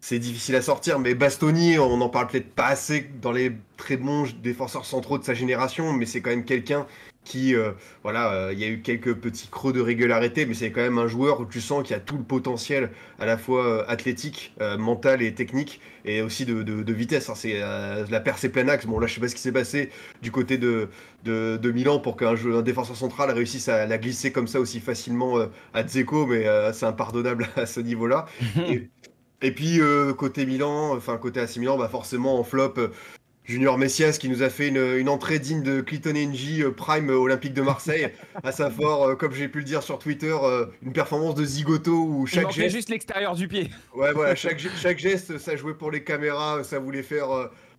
S3: c'est difficile à sortir. Mais Bastoni, on n'en parle peut-être pas assez dans les très bons défenseurs centraux de sa génération, mais c'est quand même quelqu'un qui, il y a eu quelques petits creux de régularité, mais c'est quand même un joueur où tu sens qu'il a tout le potentiel, à la fois athlétique, mental et technique, et aussi de vitesse. Hein. C'est la percée plein axe. Bon, là, je sais pas ce qui s'est passé du côté de Milan pour un défenseur central réussisse à la glisser comme ça aussi facilement à Dzeko, mais c'est impardonnable à ce niveau-là. Et, et puis côté Milan, enfin côté AC Milan, bah forcément en flop, Junior Messias qui nous a fait une entrée digne de Clayton NG Prime Olympique de Marseille, à savoir, comme j'ai pu le dire sur Twitter, une performance de zigoto où
S2: Il
S3: chaque
S2: manquait
S3: geste,
S2: juste l'extérieur du pied.
S3: ouais voilà, chaque geste, ça jouait pour les caméras, ça voulait faire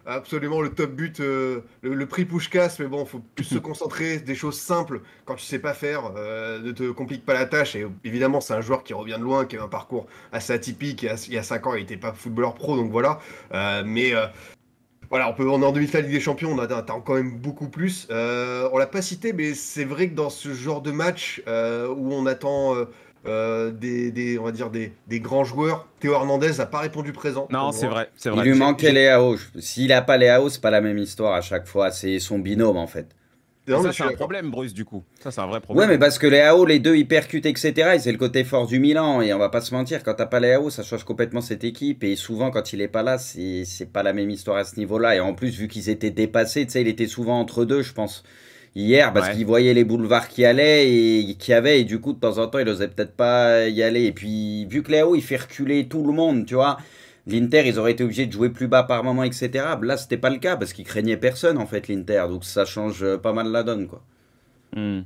S3: absolument le top but, le prix Puskás, mais bon, faut plus se concentrer, des choses simples quand tu sais pas faire, ne te complique pas la tâche. Et évidemment, c'est un joueur qui revient de loin, qui a un parcours assez atypique. Il y a 5 ans, il n'était pas footballeur pro, donc voilà. Mais voilà, on est en demi-finale Ligue des Champions, on attend quand même beaucoup plus. On l'a pas cité, mais c'est vrai que dans ce genre de match où on attend on va dire des grands joueurs, Théo Hernandez n'a pas répondu présent pour
S2: Non, c'est
S3: moi.
S2: vrai, c'est
S1: Il
S2: vrai.
S1: lui manquait Léao. S'il a pas Léao, c'est pas la même histoire à chaque fois. C'est son binôme en fait.
S3: Non, mais
S2: Ça,
S3: je
S2: c'est
S3: suis
S2: un
S3: d'accord.
S2: problème, Bruce, du coup. Ça, c'est un vrai
S1: Ouais,
S2: problème.
S1: mais parce que Léao, les deux, ils percutent, etc. Et c'est le côté fort du Milan. Et on va pas se mentir, quand t'as pas Léao, ça change complètement cette équipe. Et souvent, quand il est pas là, c'est pas la même histoire à ce niveau-là. Et en plus, vu qu'ils étaient dépassés, tu sais, il était souvent entre deux, je pense. Hier, parce
S2: Ouais.
S1: qu'il voyait les boulevards qui allaient et qui avaient. Et du coup, de temps en temps, il osait peut-être pas y aller. Et puis, vu que Léao, il fait reculer tout le monde, tu vois. L'Inter, ils auraient été obligés de jouer plus bas par moment, etc. Là, c'était pas le cas parce qu'ils craignaient personne, en fait, l'Inter. Donc, ça change pas mal la donne, quoi.
S2: Hmm.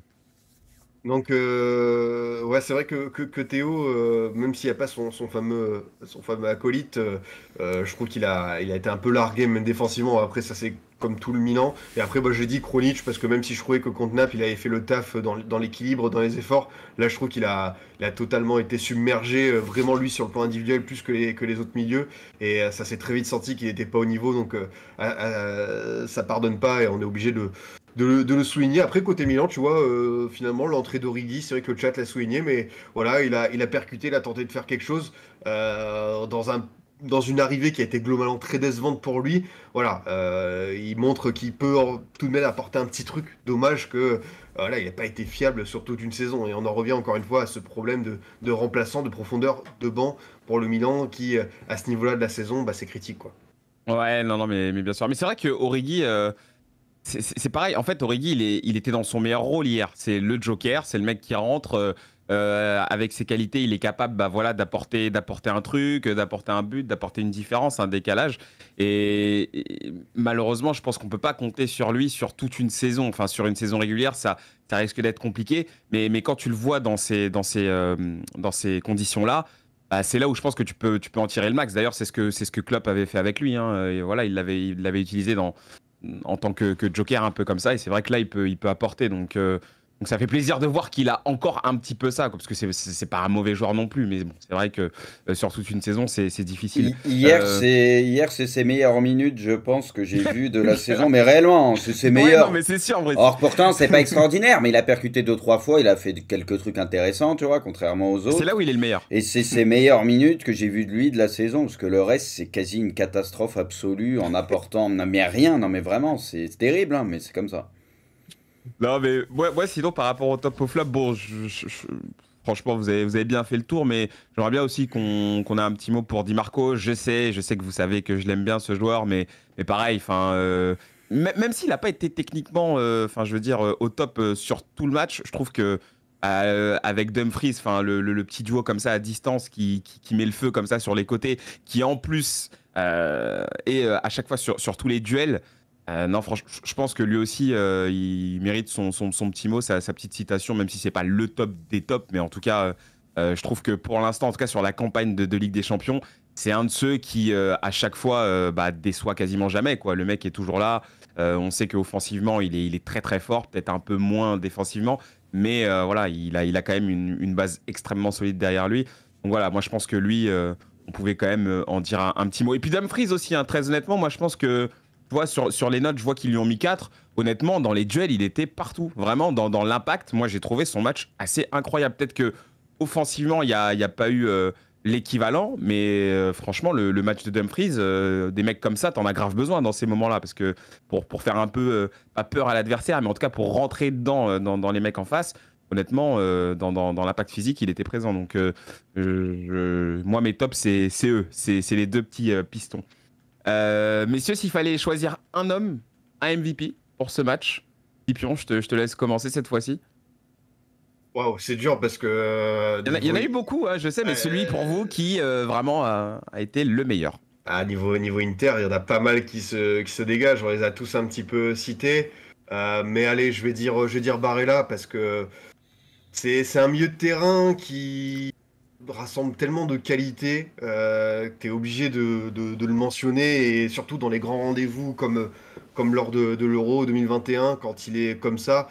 S3: Donc, ouais, c'est vrai que Théo, même s'il n'y a pas son fameux acolyte, je trouve il a été un peu largué, même défensivement. Après, ça, c'est comme tout le Milan. Et après, moi, j'ai dit Kronic, parce que même si je trouvais que contre Naples, il avait fait le taf dans l'équilibre, dans les efforts, là, je trouve il a totalement été submergé, vraiment lui, sur le plan individuel, plus que les autres milieux. Et ça s'est très vite senti qu'il n'était pas au niveau, donc ça pardonne pas, et on est obligé de le souligner. Après, côté Milan, tu vois, finalement, l'entrée d'Origi, c'est vrai que le chat l'a souligné, mais voilà, il a percuté, il a tenté de faire quelque chose dans une arrivée qui a été globalement très décevante pour lui. Voilà, il montre qu'il peut tout de même apporter un petit truc. Dommage que voilà, il n'a pas été fiable sur toute une saison. Et on en revient encore une fois à ce problème de remplaçant, de profondeur de banc pour le Milan qui, à ce niveau-là de la saison, bah, c'est critique, quoi.
S2: Ouais, non, non, mais bien sûr. Mais c'est vrai que Origi, c'est pareil. En fait, Origi, il était dans son meilleur rôle hier. C'est le Joker, c'est le mec qui rentre. Avec ses qualités, il est capable bah, voilà, d'apporter un truc, d'apporter un but, d'apporter une différence, un décalage. Et malheureusement, je pense qu'on ne peut pas compter sur lui sur toute une saison. Enfin, sur une saison régulière, ça risque d'être compliqué. Mais quand tu le vois dans ces conditions-là, bah, c'est là où je pense que tu peux en tirer le max. D'ailleurs, c'est ce que Klopp avait fait avec lui. Hein. Et voilà, il l'avait utilisé en tant que joker un peu comme ça. Et c'est vrai que là, il peut apporter. Donc ça fait plaisir de voir qu'il a encore un petit peu ça, quoi, parce que c'est pas un mauvais joueur non plus. Mais bon, c'est vrai que sur toute une saison, c'est difficile.
S1: Hier, c'est ses meilleures minutes, je pense, que j'ai vues de la saison. Mais réellement, c'est ses
S2: Ouais, non,
S1: meilleures.
S2: mais c'est sûr, en vrai.
S1: Or, pourtant, c'est pas extraordinaire, mais il a percuté 2-3 fois. Il a fait quelques trucs intéressants, tu vois, contrairement aux
S2: C'est là
S1: autres.
S2: où il est le meilleur.
S1: Et c'est ses meilleures minutes que j'ai vues de lui de la saison, parce que le reste, c'est quasi une catastrophe absolue en apportant. Non, mais rien, non, mais vraiment, c'est terrible, hein, mais c'est comme ça.
S2: Non, mais ouais, sinon, par rapport au top au flop, bon, franchement, vous avez bien fait le tour, mais j'aimerais bien aussi qu'on ait un petit mot pour Di Marco. Je sais que vous savez que je l'aime bien, ce joueur, mais pareil, enfin, même s'il n'a pas été techniquement, enfin, je veux dire, au top sur tout le match, je trouve que avec Dumfries, enfin, le petit duo comme ça à distance qui met le feu comme ça sur les côtés, qui en plus est à chaque fois sur tous les duels. Non, franchement, je pense que lui aussi, il mérite son petit mot, sa petite citation, même si c'est pas le top des tops, mais en tout cas, je trouve que pour l'instant, en tout cas sur la campagne de Ligue des Champions, c'est un de ceux qui, à chaque fois, bah, déçoit quasiment jamais, quoi. Le mec est toujours là. On sait qu'offensivement, il est très très fort, peut-être un peu moins défensivement, mais voilà, il a quand même une base extrêmement solide derrière lui. Donc voilà, moi je pense que lui, on pouvait quand même en dire un petit mot. Et puis Dumfries aussi, hein, très honnêtement, moi je pense que tu vois, sur les notes, je vois qu'ils lui ont mis 4. Honnêtement, dans les duels, il était partout. Vraiment, dans l'impact, moi, j'ai trouvé son match assez incroyable. Peut-être que offensivement, il y a pas eu l'équivalent, mais franchement, le match de Dumfries, des mecs comme ça, t'en as grave besoin dans ces moments-là, parce que pour faire un peu, pas peur à l'adversaire, mais en tout cas pour rentrer dedans, dans les mecs en face, honnêtement, dans l'impact physique, il était présent. Donc, moi, mes tops, c'est eux, c'est les deux petits pistons. Messieurs, s'il fallait choisir un homme, un MVP pour ce match, Pipion, je te laisse commencer cette fois-ci.
S3: Waouh, c'est dur parce que
S2: Il y en a eu beaucoup, hein, je sais, mais celui pour vous qui vraiment a été le meilleur.
S3: niveau Inter, il y en a pas mal qui se dégagent. On les a tous un petit peu cités. Mais allez, je vais dire Barella parce que c'est un milieu de terrain qui rassemble tellement de qualités que tu es obligé de le mentionner et surtout dans les grands rendez-vous comme lors de l'Euro 2021 quand il est comme ça.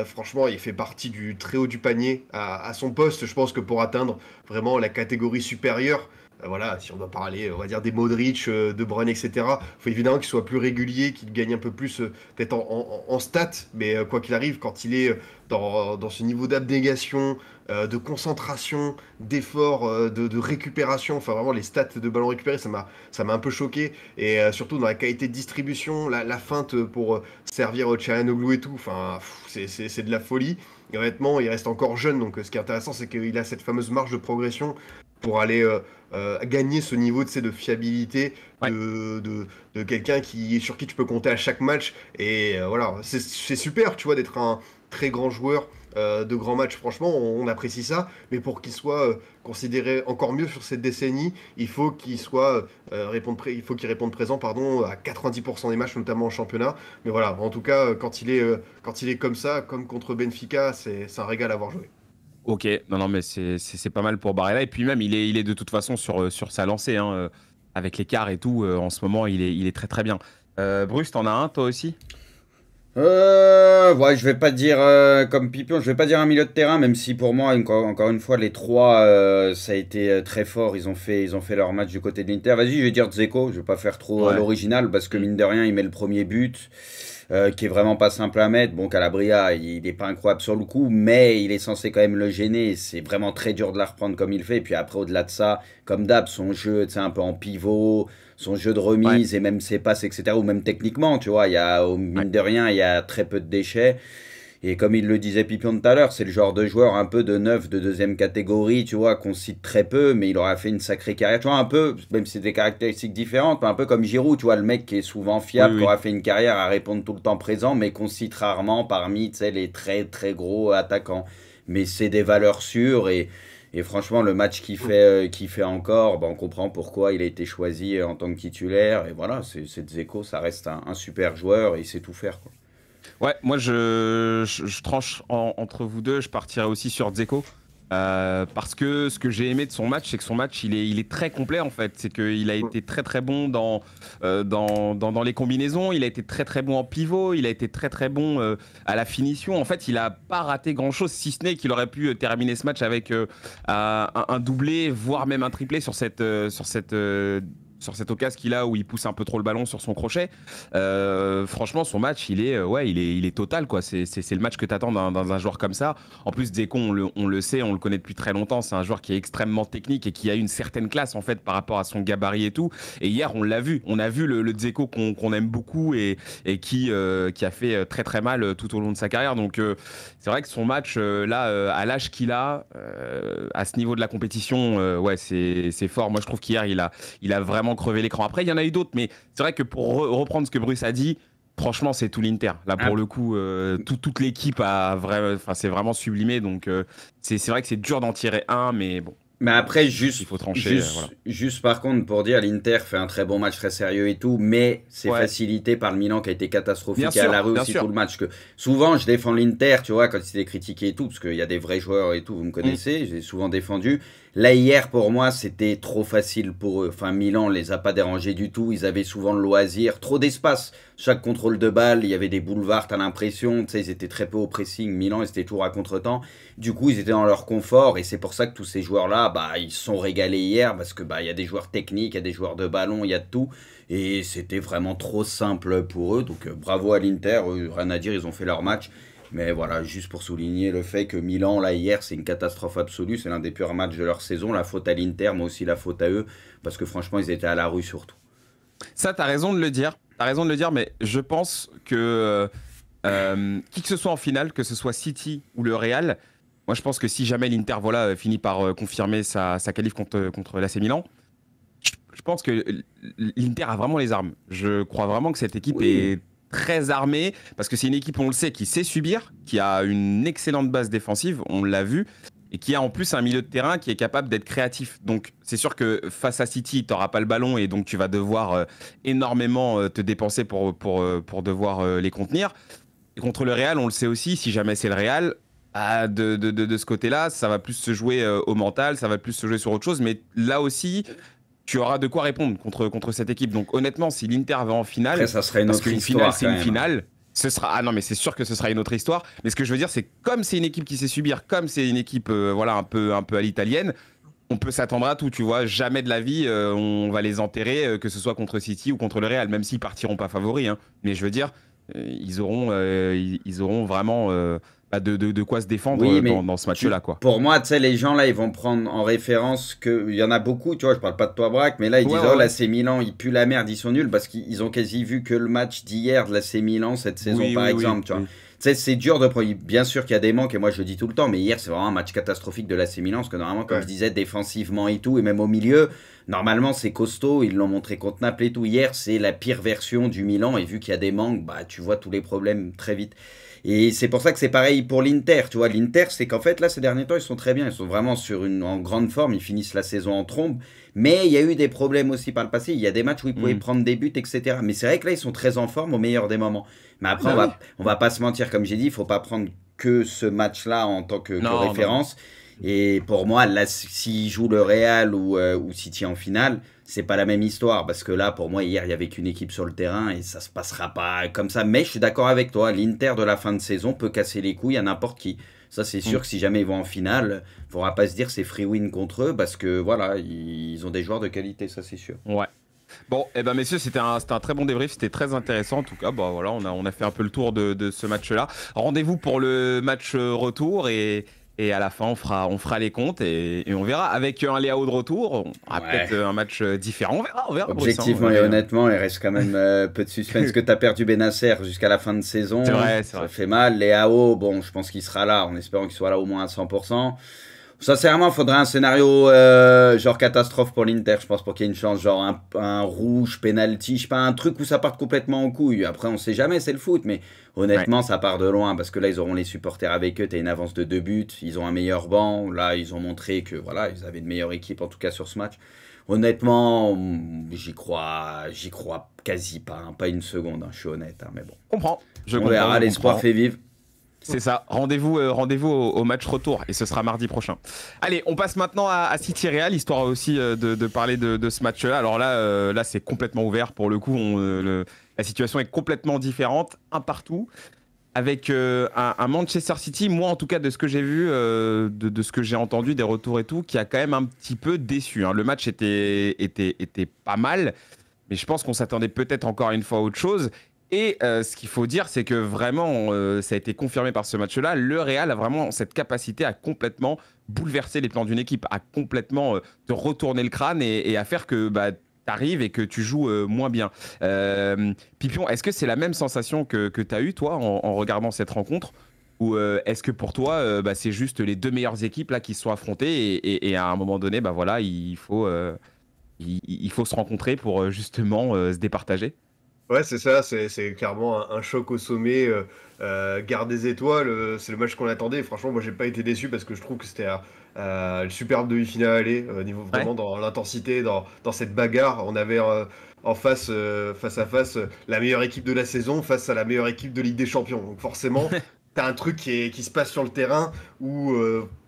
S3: Franchement, il fait partie du très haut du panier à son poste. Je pense que pour atteindre vraiment la catégorie supérieure, voilà, si on doit parler, on va dire des Modric, De Bruyne, etc., il faut évidemment qu'il soit plus régulier, qu'il gagne un peu plus peut-être en stats, mais quoi qu'il arrive, quand il est dans ce niveau d'abnégation, de concentration, d'effort, de récupération, enfin vraiment les stats de ballon récupéré, ça m'a un peu choqué, et surtout dans la qualité de distribution, la feinte pour servir au Çalhanoğlu et tout, enfin c'est de la folie. Et honnêtement, il reste encore jeune, donc ce qui est intéressant, c'est qu'il a cette fameuse marge de progression pour aller gagner ce niveau de fiabilité
S2: Ouais.
S3: de quelqu'un sur qui tu peux compter à chaque match. Et voilà, c'est super, tu vois, d'être un très grand joueur de grands matchs. Franchement, on apprécie ça. Mais pour qu'il soit considéré encore mieux sur cette décennie, il faut qu'il il faut qu'il réponde présent, pardon, à 90% des matchs, notamment en championnat. Mais voilà, en tout cas, quand il est comme ça, comme contre Benfica, c'est un régal à avoir joué.
S2: Ok, non, mais c'est pas mal pour Barella. Et puis même, il est de toute façon sur sa lancée, hein, avec l'écart et tout. En ce moment, il est très très bien. Bruce, t'en as un toi aussi?
S1: Ouais, je vais pas dire comme Pipion, je vais pas dire un milieu de terrain, même si pour moi, encore une fois, les trois, ça a été très fort. Ils ont fait leur match du côté de l'Inter. Vas-y, je vais dire Dzeko. Je vais pas faire trop
S2: Ouais.
S1: l'original parce que
S2: Mm.
S1: mine de rien, il met le premier but, qui est vraiment pas simple à mettre. Bon, Calabria, il est pas incroyable sur le coup, mais il est censé quand même le gêner. C'est vraiment très dur de la reprendre comme il fait. Et puis après, au-delà de ça, comme d'hab, son jeu, tu sais, un peu en pivot, son jeu de
S2: Ouais,
S1: remise et même ses passes, etc. Ou même techniquement, tu vois,
S2: ouais.
S1: mine de rien, il y a très peu de déchets. Et comme il le disait Pipion tout à l'heure, c'est le genre de joueur un peu de neuf, de deuxième catégorie, tu vois, qu'on cite très peu, mais il aura fait une sacrée carrière. Tu vois, un peu, même si c'est des caractéristiques différentes, mais un peu comme Giroud, tu vois, le mec qui est souvent
S2: Oui,
S1: fiable, qui
S2: oui.
S1: aura fait une carrière à répondre tout le temps présent, mais qu'on cite rarement parmi, tu sais, les très très gros attaquants. Mais c'est des valeurs sûres et franchement, le match qu'il fait encore, bah, on comprend pourquoi il a été choisi en tant que titulaire. Et voilà, c'est Dzeko, ça reste un super joueur et il sait tout faire, quoi.
S2: Ouais, moi je tranche entre vous deux, je partirais aussi sur Dzeko. Parce que ce que j'ai aimé de son match, c'est que son match il est très complet en fait. C'est qu'il a été très très bon dans les combinaisons, il a été très très bon en pivot, il a été très très bon à la finition. En fait, il a pas raté grand chose, si ce n'est qu'il aurait pu terminer ce match avec un doublé, voire même un triplé sur cette occasion qu'il a où il pousse un peu trop le ballon sur son crochet. Franchement, son match, ouais, il est total, quoi. C'est le match que tu attends dans un joueur comme ça. En plus, Dzeko, on le sait, on le connaît depuis très longtemps. C'est un joueur qui est extrêmement technique et qui a une certaine classe, en fait, par rapport à son gabarit et tout. Et hier, on l'a vu. On a vu le Dzeko qu'on aime beaucoup et qui a fait très, très mal tout au long de sa carrière. Donc, c'est vrai que son match, là, à l'âge qu'il a, à ce niveau de la compétition, ouais, c'est fort. Moi, je trouve qu'hier, il a vraiment crevé l'écran. Après, il y en a eu d'autres, mais c'est vrai que pour reprendre ce que Bruce a dit, franchement, c'est tout l'Inter. Là, pour le coup, toute l'équipe enfin, c'est vraiment sublimé. Donc, c'est vrai que c'est dur d'en tirer un, mais bon,
S1: Mais après,
S2: il
S1: juste,
S2: faut trancher. Voilà.
S1: juste par contre, pour dire, l'Inter fait un très bon match, très sérieux et tout, mais c'est
S2: Ouais,
S1: facilité par le Milan qui a été
S2: bien
S1: catastrophique et à la
S2: sûr,
S1: rue
S2: bien
S1: aussi tout
S2: sûr.
S1: le match. Que souvent, je défends l'Inter, tu vois, quand il est critiqué et tout, parce qu'il y a des vrais joueurs et tout, vous me
S2: Mm.
S1: connaissez, j'ai souvent défendu. Là, hier, pour moi, c'était trop facile pour eux. Enfin, Milan les a pas dérangés du tout, ils avaient souvent le loisir, trop d'espace. Chaque contrôle de balle, il y avait des boulevards, t'as l'impression, tu sais, ils étaient très peu au pressing. Milan, ils étaient toujours à contre-temps. Du coup, ils étaient dans leur confort et c'est pour ça que tous ces joueurs-là, bah, ils se sont régalés hier parce que bah, il y a des joueurs techniques, il y a des joueurs de ballon, il y a de tout et c'était vraiment trop simple pour eux. Donc bravo à l'Inter, rien à dire, ils ont fait leur match. Mais voilà, juste pour souligner le fait que Milan, là, hier, c'est une catastrophe absolue. C'est l'un des pires matchs de leur saison. La faute à l'Inter, mais aussi la faute à eux. Parce que franchement, ils étaient à la rue surtout.
S2: Ça, t'as raison de le dire. T'as raison de le dire, mais je pense que qui que ce soit en finale, que ce soit City ou le Real, moi je pense que si jamais l'Inter voilà, finit par confirmer sa qualif contre l'AC Milan, je pense que l'Inter a vraiment les armes. Je crois vraiment que cette équipe est très armée, parce que c'est une équipe, on le sait, qui sait subir, qui a une excellente base défensive, on l'a vu, et qui a en plus un milieu de terrain qui est capable d'être créatif. Donc c'est sûr que face à City, tu n'auras pas le ballon, et donc tu vas devoir énormément te dépenser pour devoir les contenir. Et contre le Real, on le sait aussi, si jamais c'est le Real, de ce côté-là, ça va plus se jouer au mental, ça va plus se jouer sur autre chose, mais là aussi, tu auras de quoi répondre contre cette équipe. Donc honnêtement, si l'Inter va en finale,
S1: après, ça serait une autre histoire,
S2: c'est une finale, ce sera... Ah non, mais c'est sûr que ce sera une autre histoire. Mais ce que je veux dire, c'est comme c'est une équipe qui sait subir, comme c'est une équipe voilà, un peu à l'italienne, on peut s'attendre à tout, tu vois. Jamais de la vie, on va les enterrer, que ce soit contre City ou contre le Real, même s'ils partiront pas favoris. Hein. Mais je veux dire, ils auront vraiment de quoi se défendre dans ce match-là, quoi.
S1: Pour moi, tu sais, les gens là, ils vont prendre en référence que il y en a beaucoup, tu vois. Je parle pas de toi, Braque, mais là ils disent oh l'AC Milan, ils puent la merde, ils sont nuls parce qu'ils ont quasi vu que le match d'hier de l'AC Milan cette saison, par exemple, tu vois. Tu sais, c'est dur de prendre. Bien sûr qu'il y a des manques, et moi je le dis tout le temps, mais hier c'est vraiment un match catastrophique de l'AC Milan, parce que normalement, comme je disais, défensivement et tout, et même au milieu, normalement c'est costaud, ils l'ont montré contre Naples et tout. Hier, c'est la pire version du Milan, et vu qu'il y a des manques, bah tu vois tous les problèmes très vite. Et c'est pour ça que c'est pareil pour l'Inter, tu vois. L'Inter, c'est qu'en fait, là, ces derniers temps, ils sont très bien. Ils sont vraiment en grande forme. Ils finissent la saison en trombe. Mais il y a eu des problèmes aussi par le passé. Il y a des matchs où ils pouvaient prendre des buts, etc. Mais c'est vrai que là, ils sont très en forme au meilleur des moments. Mais après, on va pas se mentir. Comme j'ai dit, il faut pas prendre que ce match-là en tant que référence. Non. Et pour moi, là, s'ils jouent le Real ou City en finale, c'est pas la même histoire, parce que là, pour moi, hier, il y avait qu'une équipe sur le terrain et ça se passera pas comme ça. Mais je suis d'accord avec toi, l'Inter de la fin de saison peut casser les couilles à n'importe qui. Ça, c'est sûr que si jamais ils vont en finale, il ne faudra pas se dire c'est free win contre eux, parce que voilà, ils ont des joueurs de qualité, ça c'est sûr.
S2: Ouais. Bon, eh ben messieurs, c'était un très bon débrief, c'était très intéressant en tout cas. Bah voilà, on a fait un peu le tour de ce match-là. Rendez-vous pour le match retour et à la fin, on fera les comptes et on verra. Avec un Léao de retour, on aura peut-être un match différent. On verra.
S1: Objectivement et honnêtement, il reste quand même peu de suspense que tu as perdu Benacer jusqu'à la fin de saison.
S2: C'est vrai.
S1: Ça fait mal. Léao, bon, je pense qu'il sera là, en espérant qu'il soit là au moins à 100%. Sincèrement, il faudrait un scénario genre catastrophe pour l'Inter, je pense, pour qu'il y ait une chance, genre un rouge, penalty, je sais pas, un truc où ça parte complètement en couille. Après, on sait jamais, c'est le foot, mais honnêtement, ça part de loin, parce que là, ils auront les supporters avec eux, t'as une avance de 2 buts, ils ont un meilleur banc, là, ils ont montré que, voilà, ils avaient une meilleure équipe, en tout cas sur ce match. Honnêtement, j'y crois quasi pas, hein, pas une seconde, hein, je suis honnête, hein, mais bon.
S2: On
S1: verra, l'espoir fait vivre.
S2: C'est ça, rendez-vous au match retour et ce sera mardi prochain. Allez, on passe maintenant à City Real, histoire aussi de parler de ce match-là. Alors là c'est complètement ouvert pour le coup, la situation est complètement différente, un partout, avec un Manchester City, moi en tout cas de ce que j'ai vu, de ce que j'ai entendu, des retours et tout, qui a quand même un petit peu déçu. Hein. Le match était pas mal, mais je pense qu'on s'attendait peut-être encore une fois à autre chose. Et ce qu'il faut dire, c'est que vraiment, ça a été confirmé par ce match-là, le Real a vraiment cette capacité à complètement bouleverser les plans d'une équipe, à complètement te retourner le crâne et à faire que tu arrives et que tu joues moins bien. Pipion, est-ce que c'est la même sensation que tu as eue, toi, en regardant cette rencontre ? Ou est-ce que pour toi, c'est juste les deux meilleures équipes là, qui se sont affrontées et à un moment donné, voilà, il faut se rencontrer pour justement se départager ?
S3: Ouais, c'est ça, c'est clairement un choc au sommet. Garde des étoiles, c'est le match qu'on attendait. Franchement, moi, j'ai pas été déçu parce que je trouve que c'était une superbe demi-finale aller, niveau vraiment dans l'intensité, dans cette bagarre. On avait en face à face, la meilleure équipe de la saison face à la meilleure équipe de Ligue des Champions. Donc forcément, t'as un truc qui se passe sur le terrain où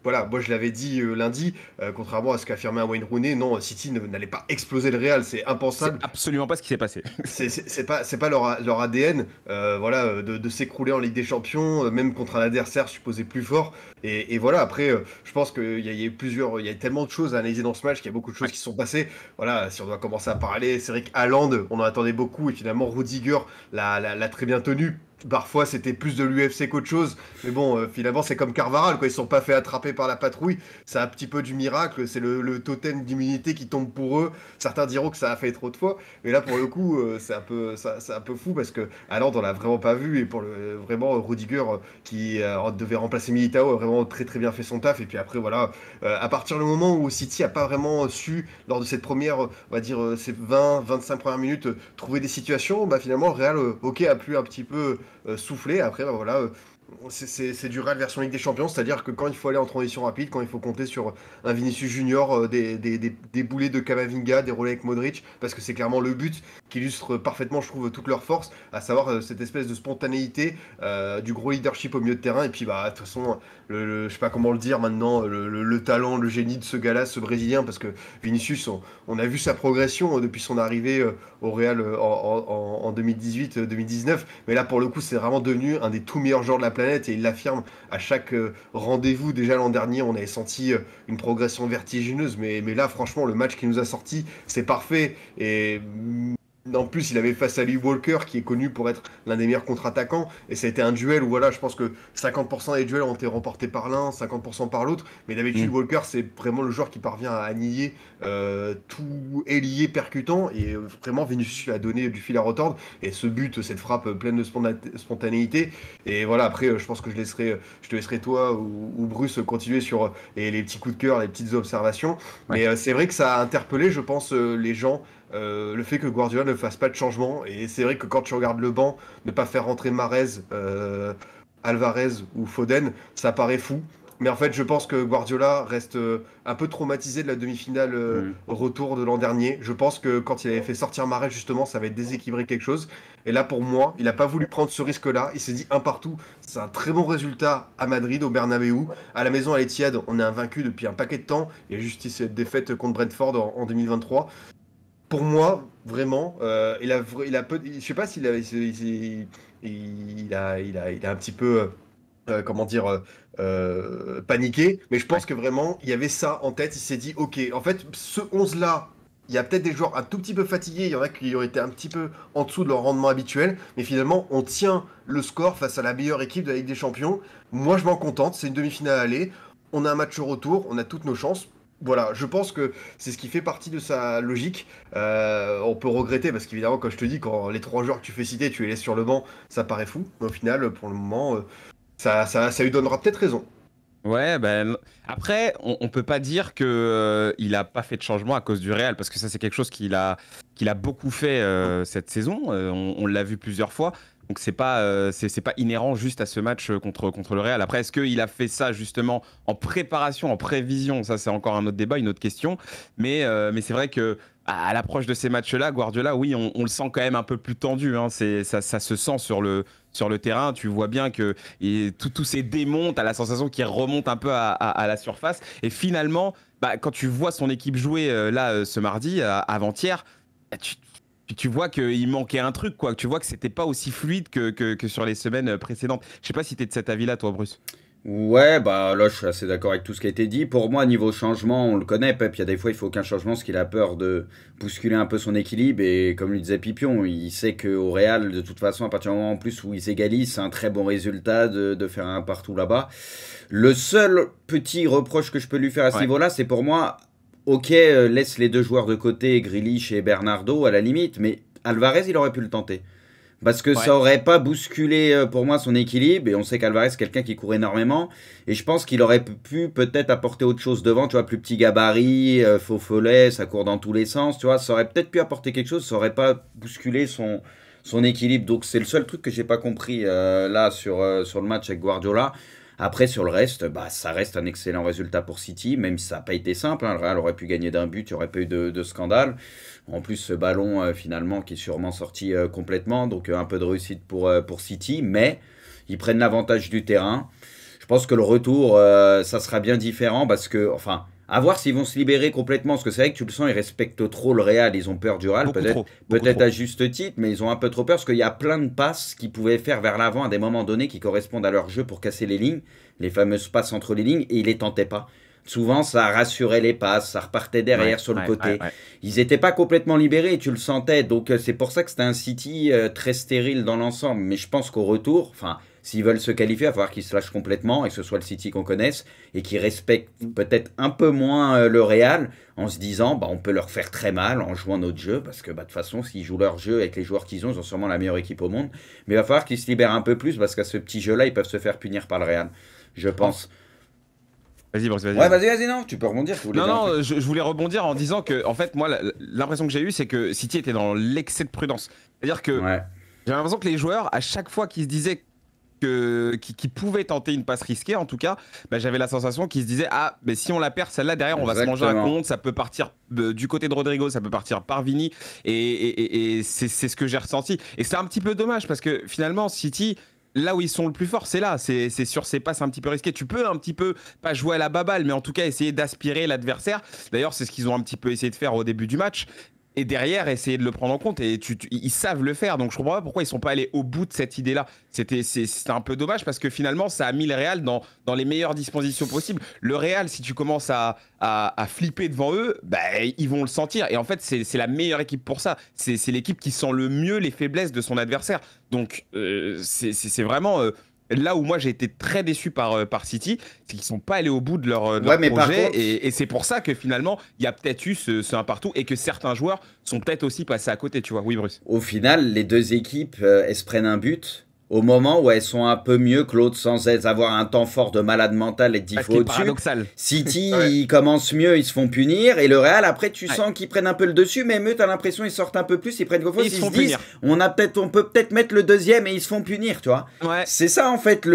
S3: voilà, moi je l'avais dit lundi, contrairement à ce qu'affirmait Wayne Rooney, non, City n'allait pas exploser le Real, c'est
S2: C'est
S3: impensable.
S2: absolument pas ce qui s'est passé.
S3: C'est pas leur ADN, voilà, de s'écrouler en Ligue des Champions, même contre un adversaire supposé plus fort. Et voilà, après, je pense qu'il y a eu plusieurs, il y a tellement de choses à analyser dans ce match, qu'il y a beaucoup de choses
S2: Ouais.
S3: qui se sont passées. Voilà, si on doit commencer à parler, c'est vrai qu'Haaland, on en attendait beaucoup, et finalement Rudiger l'a très bien tenu. Parfois, c'était plus de l'UFC qu'autre chose. Mais bon, finalement, c'est comme Carvajal, quoi. Ils ne sont pas fait attraper par la patrouille. C'est un petit peu du miracle. C'est le totem d'immunité qui tombe pour eux. Certains diront que ça a fait trop de fois. Mais là, pour le coup, c'est un peu fou parce que Haaland, on l'a vraiment pas vu. Et vraiment, Rudiger, qui devait remplacer Militao, a vraiment très très bien fait son taf. Et puis après, voilà, à partir du moment où City a pas vraiment su, lors de cette première, on va dire, ces 20-25 premières minutes, trouver des situations, bah finalement, le Real, ok, a pu un petit peu souffler. Après, bah, voilà, c'est du Real version Ligue des Champions, c'est-à-dire que quand il faut aller en transition rapide, quand il faut compter sur un Vinicius Junior, des boulets de Camavinga, des relais avec Modric, parce que c'est clairement le but qui illustre parfaitement, je trouve, toute leur force, à savoir cette espèce de spontanéité, du gros leadership au milieu de terrain, et puis bah de toute façon, je sais pas comment le dire maintenant, le talent, le génie de ce gars-là, ce Brésilien, parce que Vinicius, on a vu sa progression depuis son arrivée au Real en 2018-2019, mais là pour le coup c'est vraiment devenu un des tout meilleurs joueurs de la planète et il l'affirme à chaque rendez-vous. Déjà l'an dernier on avait senti une progression vertigineuse, mais là franchement le match qui nous a sorti c'est parfait. Et en plus, il avait face à lui Walker, qui est connu pour être l'un des meilleurs contre-attaquants. Et ça a été un duel où, voilà, je pense que 50% des duels ont été remportés par l'un, 50% par l'autre. Mais d'habitude,
S2: Mm.
S3: Walker, c'est vraiment le joueur qui parvient à annihiler tout ailier percutant. Et vraiment, Vinicius lui a donné du fil à retordre. Et ce but, cette frappe pleine de spontanéité. Et voilà, après, je pense que je te laisserai toi ou Bruce continuer sur les petits coups de cœur, les petites observations.
S2: Ouais.
S3: Mais c'est vrai que ça a interpellé, je pense, les gens, le fait que Guardiola ne fasse pas de changement. Et c'est vrai que quand tu regardes le banc, ne pas faire rentrer Mahrez, Alvarez ou Foden, ça paraît fou. Mais en fait, je pense que Guardiola reste un peu traumatisé de la demi-finale
S1: Mm.
S3: retour de l'an dernier. Je pense que quand il avait fait sortir Mahrez, justement, ça avait déséquilibré quelque chose. Et là, pour moi, il n'a pas voulu prendre ce risque-là. Il s'est dit un partout. C'est un très bon résultat à Madrid, au Bernabeu. À la maison, à l'Etihad, on est invaincu depuis un paquet de temps. Il y a juste cette défaite contre Brentford en 2023. Pour moi, vraiment, je sais pas s'il a, il a un petit peu, comment dire, paniqué, mais je pense
S2: Ouais.
S3: que vraiment, il y avait ça en tête. Il s'est dit, ok, en fait, ce 11-là, il y a peut-être des joueurs un tout petit peu fatigués, il y en a qui ont été un petit peu en dessous de leur rendement habituel, mais finalement, on tient le score face à la meilleure équipe de la Ligue des Champions. Moi, je m'en contente, c'est une demi-finale à aller. On a un match au retour, on a toutes nos chances. Voilà, je pense que c'est ce qui fait partie de sa logique. On peut regretter parce qu'évidemment, comme je te dis, quand les trois joueurs que tu fais citer, tu les laisses sur le banc, ça paraît fou. Mais au final, pour le moment, ça lui donnera peut-être raison.
S2: Ouais, ben après, on peut pas dire que il a pas fait de changement à cause du Real, parce que ça c'est quelque chose qu'il a beaucoup fait cette saison. On l'a vu plusieurs fois, donc c'est pas inhérent juste à ce match contre le Real. Après, est-ce qu'il a fait ça justement en préparation, en prévision? Ça c'est encore un autre débat, une autre question. Mais c'est vrai que à l'approche de ces matchs-là, Guardiola, oui, on le sent quand même un peu plus tendu. Hein. Ça se sent sur le terrain. Tu vois bien que tout ces démons, t'as la sensation qu'il remonte un peu à la surface. Et finalement, bah, quand tu vois son équipe jouer ce mardi, avant-hier, bah, tu vois qu'il manquait un truc, quoi. Tu vois que c'était pas aussi fluide que sur les semaines précédentes. Je sais pas si tu es de cet avis-là, toi, Bruce.
S1: Ouais, bah là, je suis assez d'accord avec tout ce qui a été dit. Pour moi, niveau changement, on le connaît, Pep. Il y a des fois, il faut aucun changement parce qu'il a peur de bousculer un peu son équilibre. Et comme le disait Pipion, il sait qu'au Real, de toute façon, à partir du moment en plus où ils égalisent, c'est un très bon résultat de faire un partout là-bas. Le seul petit reproche que je peux lui faire à ce
S2: Ouais.
S1: niveau-là, c'est pour moi, ok, laisse les deux joueurs de côté, Grealish et Bernardo, à la limite, mais Alvarez, il aurait pu le tenter. Parce que
S2: Ouais.
S1: ça aurait pas bousculé pour moi son équilibre. Et on sait qu'Alvarez, c'est quelqu'un qui court énormément. Et je pense qu'il aurait pu peut-être apporter autre chose devant. Tu vois, plus petit gabarit, faux follet, ça court dans tous les sens. Tu vois, ça aurait peut-être pu apporter quelque chose. Ça aurait pas bousculé son équilibre. Donc c'est le seul truc que j'ai pas compris là sur le match avec Guardiola. Après, sur le reste, bah, ça reste un excellent résultat pour City, même si ça n'a pas été simple. Hein. Le Real aurait pu gagner d'un but, il n'y aurait pas eu de scandale. En plus, ce ballon, finalement, qui est sûrement sorti complètement. Donc, un peu de réussite pour City. Mais ils prennent l'avantage du terrain. je pense que le retour, ça sera bien différent parce que, enfin, à voir s'ils vont se libérer complètement. Parce que c'est vrai que tu le sens, ils respectent trop le Real. Ils ont peur du Real,
S2: Beaucoup
S1: peut-être
S2: trop, beaucoup
S1: peut-être
S2: trop.
S1: à juste titre, mais ils ont un peu trop peur parce qu'il y a plein de passes qu'ils pouvaient faire vers l'avant à des moments donnés qui correspondent à leur jeu pour casser les lignes, les fameuses passes entre les lignes, et ils les tentaient pas. Souvent, ça rassurait les passes, ça repartait
S2: Ouais,
S1: derrière sur le
S2: ouais, ouais,
S1: côté.
S2: ouais.
S1: Ils n'étaient pas complètement libérés et tu le sentais. Donc, c'est pour ça que c'était un City très stérile dans l'ensemble. Mais je pense qu'au retour, enfin, s'ils veulent se qualifier, il va falloir qu'ils se lâchent complètement et que ce soit le City qu'on connaisse et qu'ils respectent peut-être un peu moins le Real en se disant bah, on peut leur faire très mal en jouant notre jeu parce que bah, de toute façon, s'ils jouent leur jeu avec les joueurs qu'ils ont, ils ont sûrement la meilleure équipe au monde. Mais il va falloir qu'ils se libèrent un peu plus parce qu'à ce petit jeu-là, ils peuvent se faire punir par le Real. Je pense.
S2: Vas-y, Boris, vas-y,
S1: Ouais,
S2: vas-y.
S1: vas-y, non, tu peux rebondir, tu voulais
S2: Non,
S1: dire un
S2: non,
S1: truc.
S2: je voulais rebondir en disant que, en fait, moi, l'impression que j'ai eue, c'est que City était dans l'excès de prudence. C'est-à-dire que
S1: Ouais,
S2: j'ai l'impression que les joueurs, à chaque fois qu'ils se disaient qu'ils pouvaient tenter une passe risquée, en tout cas, bah, j'avais la sensation qu'ils se disaient ah, mais si on la perd, celle-là, derrière, on va se manger un
S1: exactement.
S2: compte, ça peut partir du côté de Rodrigo, ça peut partir par Vini, et c'est ce que j'ai ressenti. Et c'est un petit peu dommage parce que finalement, City. Là où ils sont le plus forts, c'est là, c'est sur ces passes un petit peu risquées. Tu peux un petit peu, pas jouer à la baballe, mais en tout cas essayer d'aspirer l'adversaire. D'ailleurs, c'est ce qu'ils ont un petit peu essayé de faire au début du match. Et derrière, essayer de le prendre en compte. Et ils savent le faire. Donc je comprends pas pourquoi ils sont pas allés au bout de cette idée-là. C'était un peu dommage parce que finalement, ça a mis le Real dans les meilleures dispositions possibles. Le Real, si tu commences à flipper devant eux, bah, ils vont le sentir. Et en fait, c'est la meilleure équipe pour ça. C'est l'équipe qui sent le mieux les faiblesses de son adversaire. Donc c'est vraiment là où moi j'ai été très déçu par City, c'est qu'ils sont pas allés au bout de
S1: Ouais,
S2: leur
S1: mais par
S2: projet
S1: contre,
S2: et c'est pour ça que finalement il y a peut-être eu ce un partout et que certains joueurs sont peut-être aussi passés à côté, tu vois. Oui, Bruce.
S1: au final, les deux équipes, elles se prennent un but au moment où elles sont un peu mieux que l'autre sans avoir un temps fort de malade mental et de 10
S2: Ah, ce
S1: fois
S2: qui est
S1: au-dessus.
S2: paradoxal.
S3: Ouais.
S1: City, ils commencent mieux, ils se font punir. Et le Real, après, tu
S2: Ouais.
S1: sens qu'ils prennent un peu le dessus. Mais eux, t'as l'impression qu'ils sortent un peu plus, ils prennent
S2: Et
S1: confiance.
S2: ils se
S1: Ils se
S2: font
S1: disent,
S2: punir.
S1: on peut peut-être mettre le deuxième et ils se font punir, tu vois.
S2: Ouais.
S1: C'est ça, en fait.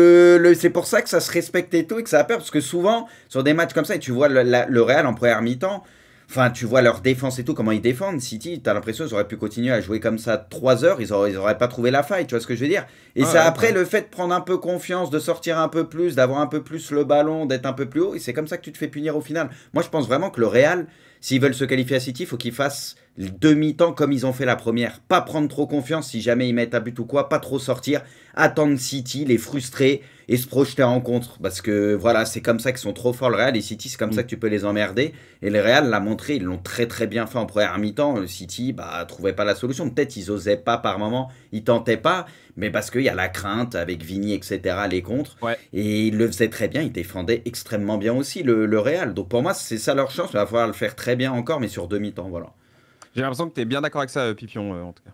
S1: C'est pour ça que ça se respecte et tout et que ça a peur. Parce que souvent, sur des matchs comme ça, et tu vois le Real en première mi-temps, enfin, tu vois leur défense et tout, comment ils défendent. City, t'as l'impression qu'ils auraient pu continuer à jouer comme ça 3 heures, ils auraient pas trouvé la faille, tu vois ce que je veux dire. Et
S2: Ouais,
S1: c'est
S2: ouais,
S1: après
S2: ouais.
S1: le fait de prendre un peu confiance, de sortir un peu plus, d'avoir un peu plus le ballon, d'être un peu plus haut, et c'est comme ça que tu te fais punir au final. Moi, je pense vraiment que le Real, s'ils veulent se qualifier à City, il faut qu'ils fassent le demi-temps comme ils ont fait la première. Pas prendre trop confiance si jamais ils mettent un but ou quoi, pas trop sortir, attendre City, les frustrer et se projeter en contre. Parce que voilà, c'est comme ça qu'ils sont trop forts le Real, et City, c'est comme ça
S2: Mm.
S1: que tu peux les emmerder. Et le Real l'a montré, ils l'ont très très bien fait en première mi-temps. Le City, bah, trouvait pas la solution. Peut-être ils osaient pas par moment, ils tentaient pas, mais parce qu'il y a la crainte avec Vini, etc., les contres.
S2: Ouais.
S1: Et ils le faisaient très bien, ils défendaient extrêmement bien aussi le Real. Donc pour moi, c'est ça leur chance. Il va falloir le faire très bien encore, mais sur demi-temps, voilà.
S2: J'ai l'impression que tu es bien d'accord avec ça, Pipion, en tout cas.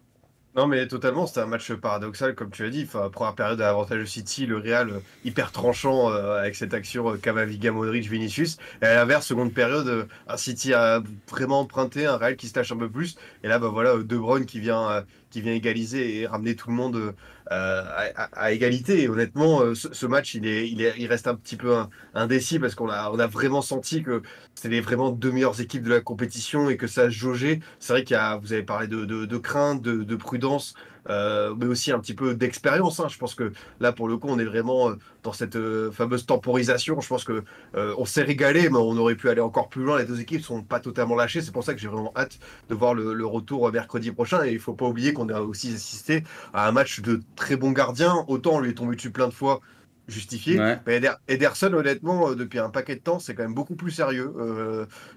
S3: Non, mais totalement, c'était un match paradoxal, comme tu as dit. Enfin, première période à avantage de City, le Real hyper tranchant avec cette action Camavinga, Modric, Vinicius. Et à l'inverse, seconde période, un City a vraiment emprunté, un Real qui se lâche un peu plus. Et là, bah voilà, De Bruyne qui vient égaliser et ramener tout le monde à égalité. Et honnêtement, ce match, il reste un petit peu indécis parce on a vraiment senti que c'était les vraiment deux meilleures équipes de la compétition et que ça se jaugeait. C'est vrai vous avez parlé de crainte, de prudence, mais aussi un petit peu d'expérience, hein. Je pense que là, pour le coup, on est vraiment dans cette fameuse temporisation. Je pense que on s'est régalé, mais on aurait pu aller encore plus loin. Les deux équipes sont pas totalement lâchées. C'est pour ça que j'ai vraiment hâte de voir le retour mercredi prochain. Et il faut pas oublier qu'on a aussi assisté à un match de très bons gardiens. Autant on lui est tombé dessus plein de fois, justifié.
S1: Ouais.
S3: Mais Ederson, honnêtement, depuis un paquet de temps, c'est quand même beaucoup plus sérieux.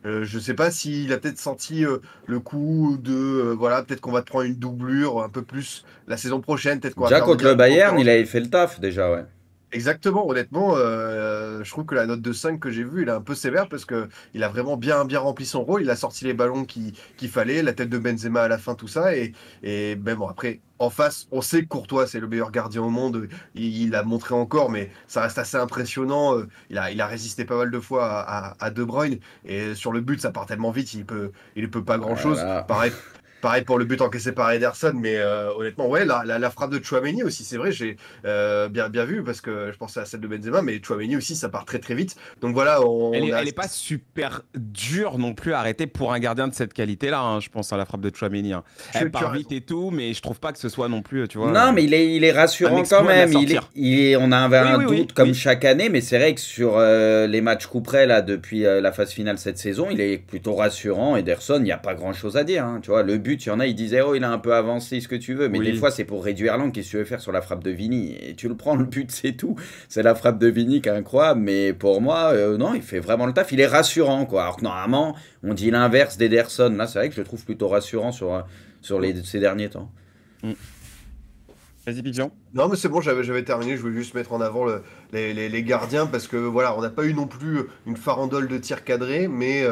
S3: Je sais pas s'il a peut-être senti le coup de voilà, peut-être qu'on va te prendre une doublure un peu plus la saison prochaine, peut-être qu'on va
S1: Déjà
S3: faire
S1: contre
S3: venir
S1: le
S3: une
S1: Bayern,
S3: concurrence.
S1: il avait fait le taf, déjà, ouais.
S3: Exactement, honnêtement, je trouve que la note de 5 que j'ai vue, il est un peu sévère parce que il a vraiment bien rempli son rôle. Il a sorti les ballons qu'il fallait, la tête de Benzema à la fin, tout ça. Et ben bon, après, en face, on sait que Courtois, c'est le meilleur gardien au monde. Il l'a montré encore, mais ça reste assez impressionnant. Il a résisté pas mal de fois à De Bruyne. Et sur le but, ça part tellement vite, il peut pas grand-chose.
S1: Voilà.
S3: Pareil. Pareil pour le but encaissé par Ederson, mais honnêtement, ouais, la frappe de Tchouaméni aussi, c'est vrai, j'ai bien vu parce que je pensais à celle de Benzema, mais Tchouaméni aussi, ça part très très vite. Donc voilà,
S2: Elle est pas super dure non plus à arrêter pour un gardien de cette qualité-là, hein, je pense à la frappe de Tchouaméni. Hein. Elle part vite et tout, mais je trouve pas que ce soit non plus, tu vois.
S1: Non, mais il est rassurant quand même. On avait un doute comme chaque année, mais c'est vrai que sur les matchs couperets là depuis la phase finale cette saison, il est plutôt rassurant. Ederson, il n'y a pas grand-chose à dire. Hein, tu vois, le but, il y en a, ils disaient oh il a un peu avancé, ce que tu veux, mais des fois c'est pour réduire l'angle. Qu'est-ce que tu veux faire sur la frappe de Vini? Et tu le prends le but, c'est tout. C'est la frappe de Vini qui est incroyable, mais pour moi, non, il fait vraiment le taf. Il est rassurant, quoi. Alors que normalement, on dit l'inverse d'Ederson. Là, c'est vrai que je le trouve plutôt rassurant sur ces derniers temps.
S2: Vas-y, Pigeon.
S3: Non, mais c'est bon, j'avais terminé. Je voulais juste mettre en avant les gardiens parce que voilà, on n'a pas eu non plus une farandole de tirs cadrés, mais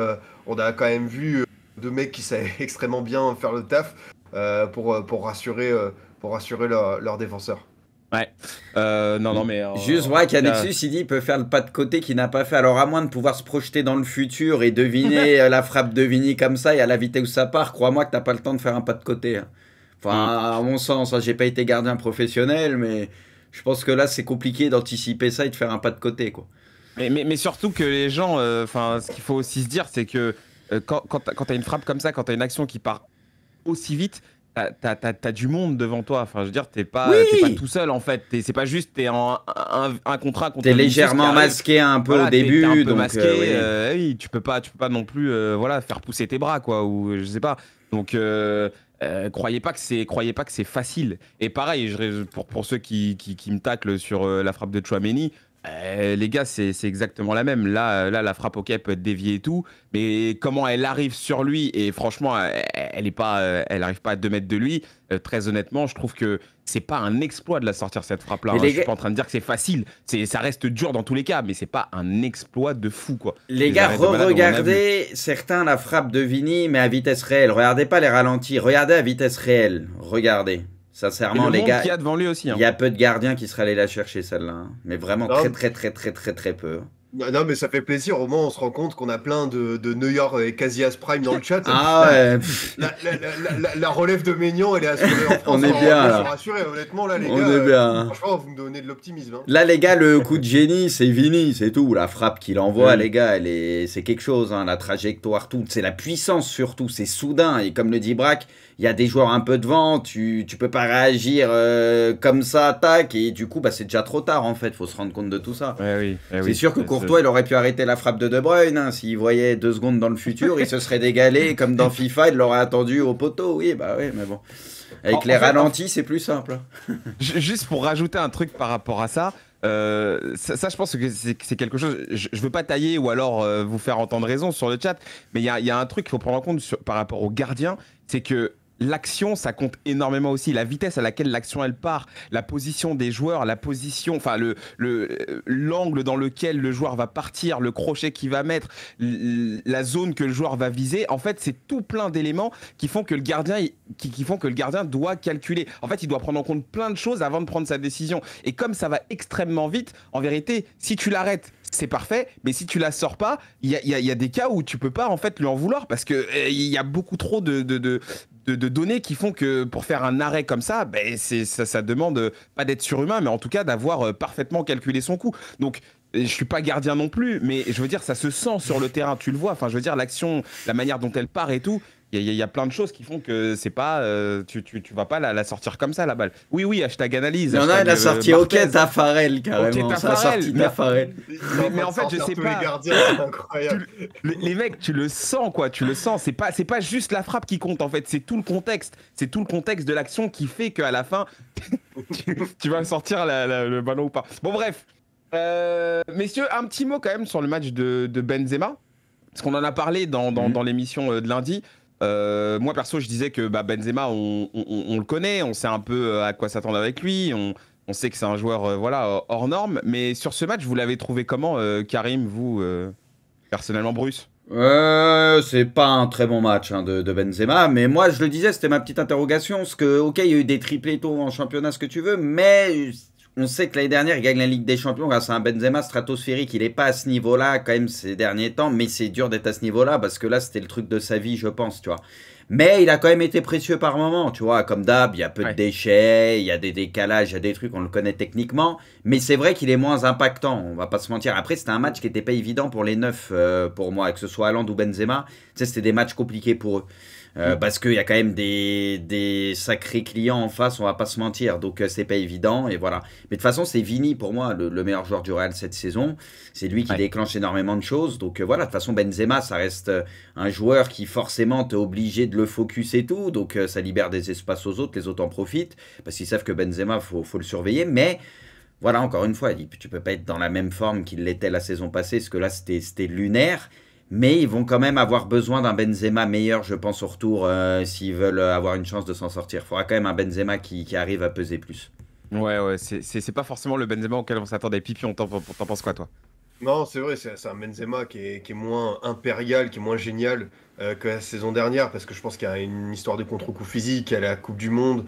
S3: on a quand même vu deux mecs qui savaient extrêmement bien faire le taf pour rassurer leurs défenseurs.
S2: Ouais. Non, mais.
S1: Juste, ouais, Canexus, il dit il peut faire le pas de côté qu'il n'a pas fait. Alors, à moins de pouvoir se projeter dans le futur et deviner la frappe de Vini comme ça et à la vitesse où ça part, crois-moi que t'as pas le temps de faire un pas de côté. Hein. Enfin, à mon sens, j'ai pas été gardien professionnel, mais je pense que là, c'est compliqué d'anticiper ça et de faire un pas de côté, quoi.
S2: Mais surtout que les gens, ce qu'il faut aussi se dire, c'est que quand t'as une frappe comme ça, quand t'as une action qui part aussi vite, t'as du monde devant toi. Enfin, je veux dire, t'es pas tout seul en fait. C'est pas juste t'es en un contre un contre.
S1: T'es légèrement masqué un peu au début,
S2: un peu
S1: donc
S2: masqué. Oui, tu peux pas non plus faire pousser tes bras quoi, ou je sais pas. Donc croyez pas que c'est facile. Et pareil, pour ceux qui me taclent sur la frappe de Tchouaméni, les gars, c'est exactement la même. Là, la frappe au peut être déviée et tout, mais comment elle arrive sur lui, et franchement, elle arrive pas à 2 mètres de lui. Très honnêtement, je trouve que c'est pas un exploit de la sortir cette frappe-là. Hein. Je suis pas en train de dire que c'est facile. Ça reste dur dans tous les cas, mais c'est pas un exploit de fou, quoi.
S1: Les gars, regardez certains la frappe de Vini, mais à vitesse réelle. Regardez pas les ralentis. Regardez à vitesse réelle. Regardez. Sincèrement, les gars,
S2: il y a devant lui aussi. Hein.
S1: Il y a peu de gardiens qui seraient allés la chercher, celle-là. Hein. Mais vraiment très peu.
S3: Non, mais ça fait plaisir. Au moins, on se rend compte qu'on a plein de Neuer et Casillas Prime dans le chat.
S1: Ah ouais.
S3: La relève de Maignan, elle est assurée en France.
S1: On est bien là.
S3: Rassurés, honnêtement, là, les
S1: on
S3: gars.
S1: Est bien.
S3: Franchement, vous me donnez de l'optimisme. Hein.
S1: Là, les gars, le coup de génie, c'est Vini, c'est tout. La frappe qu'il envoie, les gars, c'est quelque chose. Hein. La trajectoire, tout. C'est la puissance surtout. C'est soudain. Et comme le dit Braque, il y a des joueurs un peu devant, tu peux pas réagir comme ça, tac, et du coup, c'est déjà trop tard en fait, faut se rendre compte de tout ça. C'est sûr que Courtois, il aurait pu arrêter la frappe de De Bruyne, hein, s'il voyait 2 secondes dans le futur, il se serait dégalé, comme dans FIFA, il l'aurait attendu au poteau, oui, mais bon. Avec les ralentis, c'est plus simple.
S2: Juste pour rajouter un truc par rapport à ça, ça, je pense que c'est quelque chose. Je veux pas tailler ou alors vous faire entendre raison sur le chat, mais il y a un truc qu'il faut prendre en compte par rapport aux gardiens, c'est que l'action, ça compte énormément aussi. La vitesse à laquelle l'action elle part, la position des joueurs, la position, enfin l'angle dans lequel le joueur va partir, le crochet qu'il va mettre, la zone que le joueur va viser. En fait, c'est tout plein d'éléments qui font que le gardien, doit calculer. En fait, il doit prendre en compte plein de choses avant de prendre sa décision. Et comme ça va extrêmement vite, en vérité, si tu l'arrêtes, c'est parfait, mais si tu la sors pas, il y a des cas où tu peux pas en fait lui en vouloir parce que il y a beaucoup trop de données qui font que pour faire un arrêt comme ça, ça demande pas d'être surhumain, mais en tout cas d'avoir parfaitement calculé son coup. Donc je suis pas gardien non plus, mais je veux dire ça se sent sur le terrain, tu le vois. Enfin, je veux dire l'action, la manière dont elle part et tout. Il y a plein de choses qui font que c'est pas tu vas pas la sortir comme ça la balle. Oui, hashtag analyse.
S1: Il y en a, il a sorti OK Tafarel carrément. Ça a sorti Tafarel.
S2: Mais en fait, je sais pas.
S3: Les gardiens, c'est incroyable.
S2: Les mecs, tu le sens quoi, tu le sens. C'est pas juste la frappe qui compte en fait, c'est tout le contexte. C'est tout le contexte de l'action qui fait qu'à la fin, tu vas sortir le ballon ou pas. Bon bref, messieurs, un petit mot quand même sur le match de Benzema, parce qu'on en a parlé dans l'émission de lundi. Moi perso je disais que Benzema on le connaît, on sait un peu à quoi s'attendre avec lui, on sait que c'est un joueur hors norme, mais sur ce match vous l'avez trouvé comment Karim, vous personnellement, Bruce?
S1: C'est pas un très bon match de Benzema, mais moi je le disais, c'était ma petite interrogation, parce que ok il y a eu des triplés tôt en championnat, ce que tu veux, mais on sait que l'année dernière il gagne la Ligue des Champions grâce à un Benzema stratosphérique. Il n'est pas à ce niveau là quand même ces derniers temps, mais c'est dur d'être à ce niveau là parce que là c'était le truc de sa vie je pense, tu vois. Mais il a quand même été précieux par moment, tu vois. Comme d'hab, il y a peu de
S2: Ouais.
S1: déchets, il y a des décalages, il y a des trucs, on le connaît techniquement. Mais c'est vrai qu'il est moins impactant, on va pas se mentir. Après, c'était un match qui n'était pas évident pour les neufs, pour moi, que ce soit Haaland ou Benzema. Tu sais, c'était des matchs compliqués pour eux. Parce qu'il y a quand même des sacrés clients en face, on va pas se mentir. Donc c'est pas évident et voilà. Mais de toute façon, c'est Vini pour moi le meilleur joueur du Real cette saison. C'est lui qui
S2: Ouais.
S1: déclenche énormément de choses. Donc voilà, de toute façon, Benzema, ça reste un joueur qui forcément t'es obligé de le focus et tout. Donc ça libère des espaces aux autres, les autres en profitent. Parce qu'ils savent que Benzema, faut le surveiller. Mais voilà, encore une fois, tu peux pas être dans la même forme qu'il l'était la saison passée. Parce que là, c'était lunaire. Mais ils vont quand même avoir besoin d'un Benzema meilleur, je pense, au retour, s'ils veulent avoir une chance de s'en sortir. Il faudra quand même un Benzema qui arrive à peser plus.
S2: Ouais, c'est pas forcément le Benzema auquel on s'attendait. Pipi, t'en penses quoi, toi?
S3: Non, c'est vrai, c'est un Benzema qui est moins impérial, qui est moins génial que la saison dernière, parce que je pense qu'il y a une histoire de contre-coup physique, il y a la Coupe du Monde,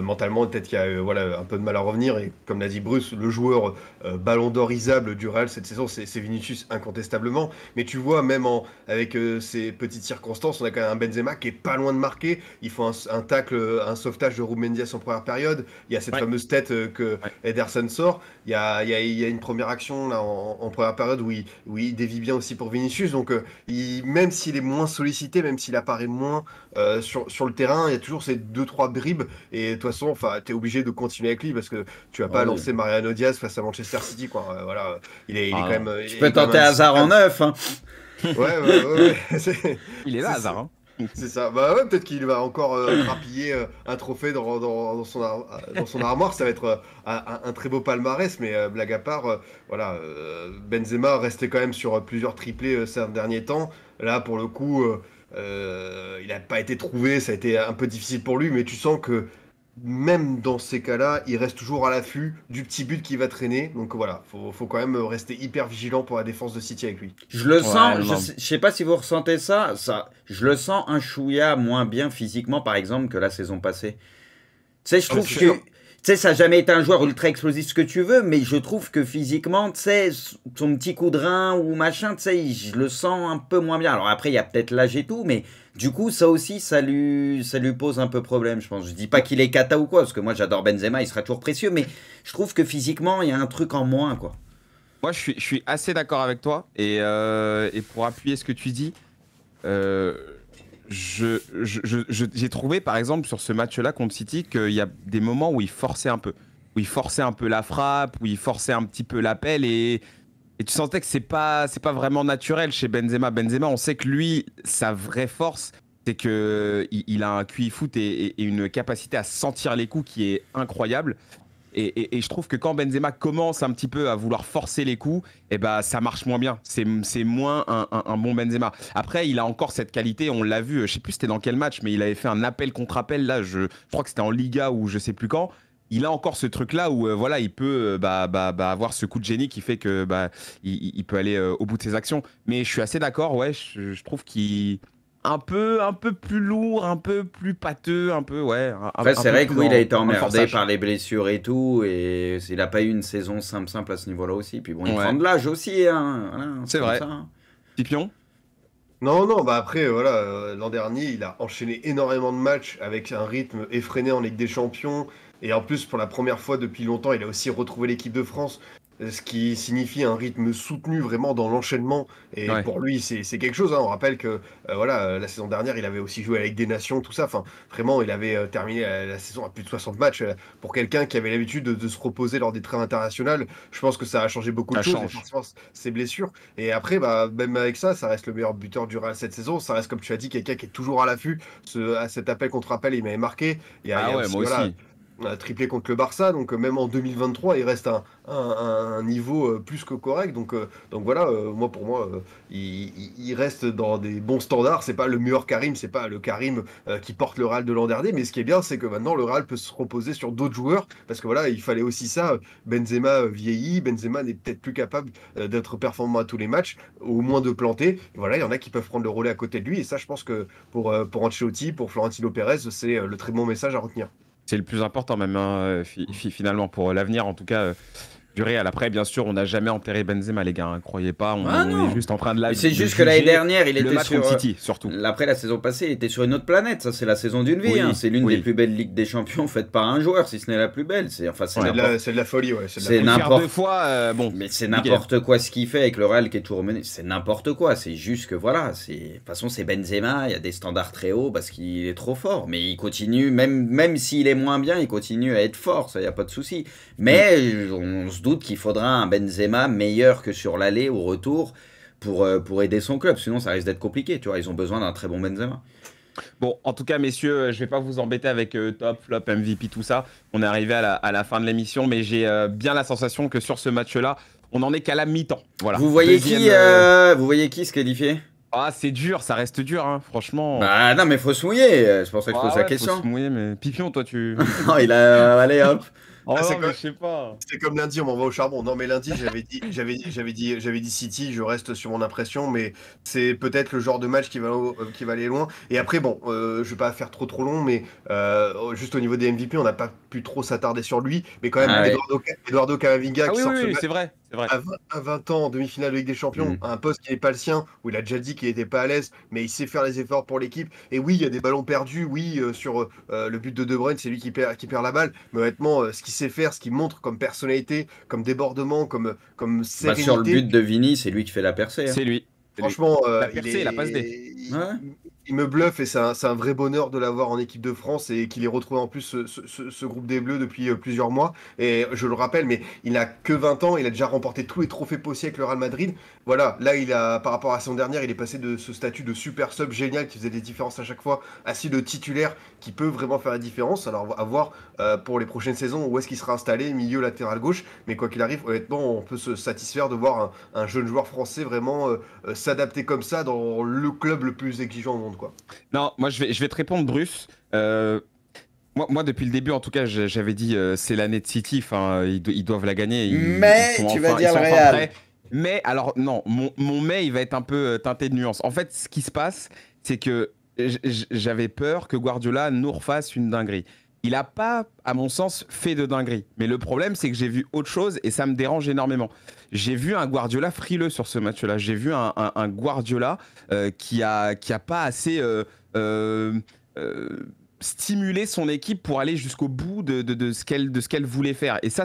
S3: mentalement peut-être qu'il y a voilà, un peu de mal à revenir, et comme l'a dit Bruce, le joueur ballon d'orisable du Real cette saison, c'est Vinicius incontestablement, mais tu vois, même avec ces petites circonstances, on a quand même un Benzema qui est pas loin de marquer, il faut un tacle, un sauvetage de Ruben Dias en première période, il y a cette
S2: Ouais.
S3: fameuse tête que
S2: Ouais.
S3: Ederson sort, il y a une première action là, en première période où il dévie bien aussi pour Vinicius. Donc, même s'il est moins sollicité, même s'il apparaît moins sur le terrain, il y a toujours ces deux trois bribes. Et de toute façon, tu es obligé de continuer avec lui parce que tu vas
S1: Ah
S3: pas
S1: oui.
S3: lancer Mariano Diaz face à Manchester City, quoi. Voilà, il est
S2: Ah
S3: quand
S2: non.
S3: même,
S1: Tu
S3: il
S1: peux
S3: est quand même
S1: tenter Hazard en
S3: indiscutable.
S1: neuf, hein.
S3: Ouais.
S2: Il est là,
S3: C'est-
S2: hasard,
S3: c'est-
S2: hein.
S3: c'est ça. Bah ouais, peut-être qu'il va encore grappiller un trophée dans son armoire. Ça va être un très beau palmarès, mais blague à part, voilà, Benzema restait quand même sur plusieurs triplés ces derniers temps. Là, pour le coup, il n'a pas été trouvé. Ça a été un peu difficile pour lui, mais tu sens que même dans ces cas-là, il reste toujours à l'affût du petit but qui va traîner. Donc voilà, faut quand même rester hyper vigilant pour la défense de City avec lui.
S1: Je le
S2: Ouais,
S1: sens,
S2: non, non.
S1: je sais pas si vous ressentez ça, je le sens un chouïa moins bien physiquement, par exemple, que la saison passée. Tu sais, je
S3: Ah, mais
S1: trouve
S3: c'est
S1: que.
S3: sûr.
S1: Tu sais, ça n'a jamais été un joueur ultra explosif, ce que tu veux, mais je trouve que physiquement, tu sais, son petit coup de rein ou machin, tu sais, je le sens un peu moins bien. Alors après, il y a peut-être l'âge et tout, mais du coup, ça aussi, ça lui pose un peu problème, je pense. Je dis pas qu'il est cata ou quoi, parce que moi, j'adore Benzema, il sera toujours précieux, mais je trouve que physiquement, il y a un truc en moins, quoi.
S2: Moi, je suis assez d'accord avec toi. Et pour appuyer ce que tu dis, euh, j'ai trouvé, par exemple, sur ce match-là contre City, qu'il y a des moments où il forçait un peu. Où il forçait un peu la frappe, où il forçait un petit peu l'appel. Et tu sentais que c'est pas vraiment naturel chez Benzema. Benzema, on sait que lui, sa vraie force, c'est que il a un QI foot et une capacité à sentir les coups qui est incroyable. Et je trouve que quand Benzema commence un petit peu à vouloir forcer les coups, eh ben, ça marche moins bien. C'est moins un bon Benzema. Après, il a encore cette qualité, on l'a vu, je sais plus c'était dans quel match, mais il avait fait un appel contre appel, là, je crois que c'était en Liga ou je sais plus quand. Il a encore ce truc-là où voilà, il peut avoir ce coup de génie qui fait que il peut aller au bout de ses actions. Mais je suis assez d'accord, ouais, je trouve qu'il un peu plus lourd, un peu plus pâteux, un peu ouais,
S1: Après,
S2: un
S1: c'est
S2: peu
S1: vrai que
S2: plus
S1: oui, il a été
S2: dans le
S1: emmerdé
S2: forçage.
S1: par les blessures et tout, et il n'a pas eu une saison simple à ce niveau-là aussi. Puis bon, il prend
S2: Ouais,
S1: de l'âge aussi, hein, voilà, c'est
S2: c'est
S1: comme
S2: vrai.
S1: ça, hein.
S2: Pipion?
S3: Non, non, bah après, voilà, l'an dernier, il a enchaîné énormément de matchs avec un rythme effréné en Ligue des Champions. Et en plus, pour la première fois depuis longtemps, il a aussi retrouvé l'équipe de France, ce qui signifie un rythme soutenu vraiment dans l'enchaînement. Et
S2: Ouais.
S3: pour lui, c'est quelque chose, hein. On rappelle que voilà, la saison dernière, il avait aussi joué avec des nations, tout ça. Enfin, vraiment, il avait terminé la saison à plus de 60 matchs. Pour quelqu'un qui avait l'habitude de se reposer lors des trêves internationales, je pense que ça a changé beaucoup de
S2: Ça
S3: choses. Et
S2: change.
S3: forcément, ses blessures. Et après, bah, même avec ça, ça reste le meilleur buteur du Real cette saison. Ça reste, comme tu as dit, quelqu'un qui est toujours à l'affût. À cet appel contre appel, il m'avait marqué. Il y
S2: Ah
S3: a
S2: ouais,
S3: aussi,
S2: moi
S3: voilà,
S2: aussi.
S3: un triplé contre le Barça. Donc, même en 2023, il reste un niveau plus que correct. Donc voilà, pour moi, il reste dans des bons standards. C'est pas le meilleur Karim, c'est pas le Karim qui porte le Real de l'an dernier. Mais ce qui est bien, c'est que maintenant, le Real peut se reposer sur d'autres joueurs. Parce que voilà, il fallait aussi ça. Benzema vieillit. Benzema n'est peut-être plus capable d'être performant à tous les matchs, au moins de planter. Et voilà, il y en a qui peuvent prendre le relais à côté de lui. Et ça, je pense que pour Ancelotti, pour Florentino Pérez, c'est le très bon message à retenir.
S2: C'est le plus important même, hein, finalement, pour l'avenir. En tout cas, du Real. Après, bien sûr, on n'a jamais enterré Benzema, les gars. Hein, croyez pas, on est juste en train de
S1: c'est juste que l'année dernière, il
S2: le
S1: était
S2: match
S1: sur
S2: contre City, surtout.
S1: Après la saison passée, il était sur une autre planète. Ça, c'est la saison d'une vie.
S2: Oui,
S1: hein. C'est l'une
S2: oui.
S1: des plus belles ligues des champions faites par un joueur, si ce n'est la plus belle. C'est
S3: de la folie, ouais.
S1: C'est
S2: n'importe 2 fois. Bon,
S1: mais c'est n'importe quoi ce qu'il fait avec le Real qui est toujours mené. C'est n'importe quoi. C'est juste que voilà. De toute façon, c'est Benzema. Il y a des standards très hauts parce qu'il est trop fort. Mais il continue, même s'il est moins bien, il continue à être fort. Ça, il y a pas de souci. Mais on se doute qu'il faudra un Benzema meilleur que sur l'aller au retour pour aider son club. Sinon, ça risque d'être compliqué. Tu vois, ils ont besoin d'un très bon Benzema.
S2: Bon, en tout cas, messieurs, je vais pas vous embêter avec top, flop, MVP, tout ça. On est arrivé à la fin de l'émission, mais j'ai bien la sensation que sur ce match-là, on en est qu'à la mi-temps. Voilà.
S1: Vous voyez qui se qualifier?
S2: Ah, c'est dur, ça reste dur, hein, franchement.
S1: Bah non, mais faut se mouiller. C'est pour ça que je pose la question.
S2: Faut se mouiller, mais Pipion, toi, tu.
S1: Non, allez hop.
S2: Oh,
S3: Ah,
S2: non, mais je sais pas.
S3: C'était comme lundi, on m'envoie au charbon. Non, mais lundi, j'avais dit City, je reste sur mon impression, mais c'est peut-être le genre de match qui va aller loin. Et après, bon, je vais pas faire trop long, mais juste au niveau des MVP, on n'a pas pu trop s'attarder sur lui, mais quand même, Eduardo Camavinga qui sort ce match
S2: c'est vrai.
S3: à 20 ans en demi-finale de Ligue des Champions, à un poste qui n'est pas le sien, où il a déjà dit qu'il n'était pas à l'aise, mais il sait faire les efforts pour l'équipe. Et oui, il y a des ballons perdus, oui, sur le but de De Bruyne, c'est lui qui perd la balle, mais honnêtement, ce qu'il sait faire, ce qu'il montre comme personnalité, comme débordement, comme sérénité.
S1: Sur le but de Vini, c'est lui qui fait la percée.
S2: C'est lui.
S3: Franchement,
S2: la passe D.
S3: Il me bluffe et c'est un vrai bonheur de l'avoir en équipe de France et qu'il ait retrouvé en plus ce groupe des Bleus depuis plusieurs mois. Et je le rappelle, mais il n'a que 20 ans, il a déjà remporté tous les trophées possibles avec le Real Madrid. Voilà, là, par rapport à la saison dernière, il est passé de ce statut de super sub génial qui faisait des différences à chaque fois, à celui de titulaire qui peut vraiment faire la différence. Alors, à voir pour les prochaines saisons où est-ce qu'il sera installé, milieu, latéral gauche. Mais quoi qu'il arrive, honnêtement, on peut se satisfaire de voir un jeune joueur français vraiment s'adapter comme ça dans le club le plus exigeant au monde, quoi.
S2: Non, moi je vais te répondre, Bruce. Moi, depuis le début, en tout cas, j'avais dit c'est l'année de City. Enfin, ils doivent la gagner.
S1: Mais tu vas dire le Real.
S2: Mais alors non, mon mais il va être un peu teinté de nuances. En fait, ce qui se passe, c'est que j'avais peur que Guardiola nous refasse une dinguerie. Il n'a pas, à mon sens, fait de dinguerie. Mais le problème, c'est que j'ai vu autre chose et ça me dérange énormément. J'ai vu un Guardiola frileux sur ce match-là. J'ai vu un Guardiola qui a pas assez stimulé son équipe pour aller jusqu'au bout de ce qu'elle voulait faire. Et ça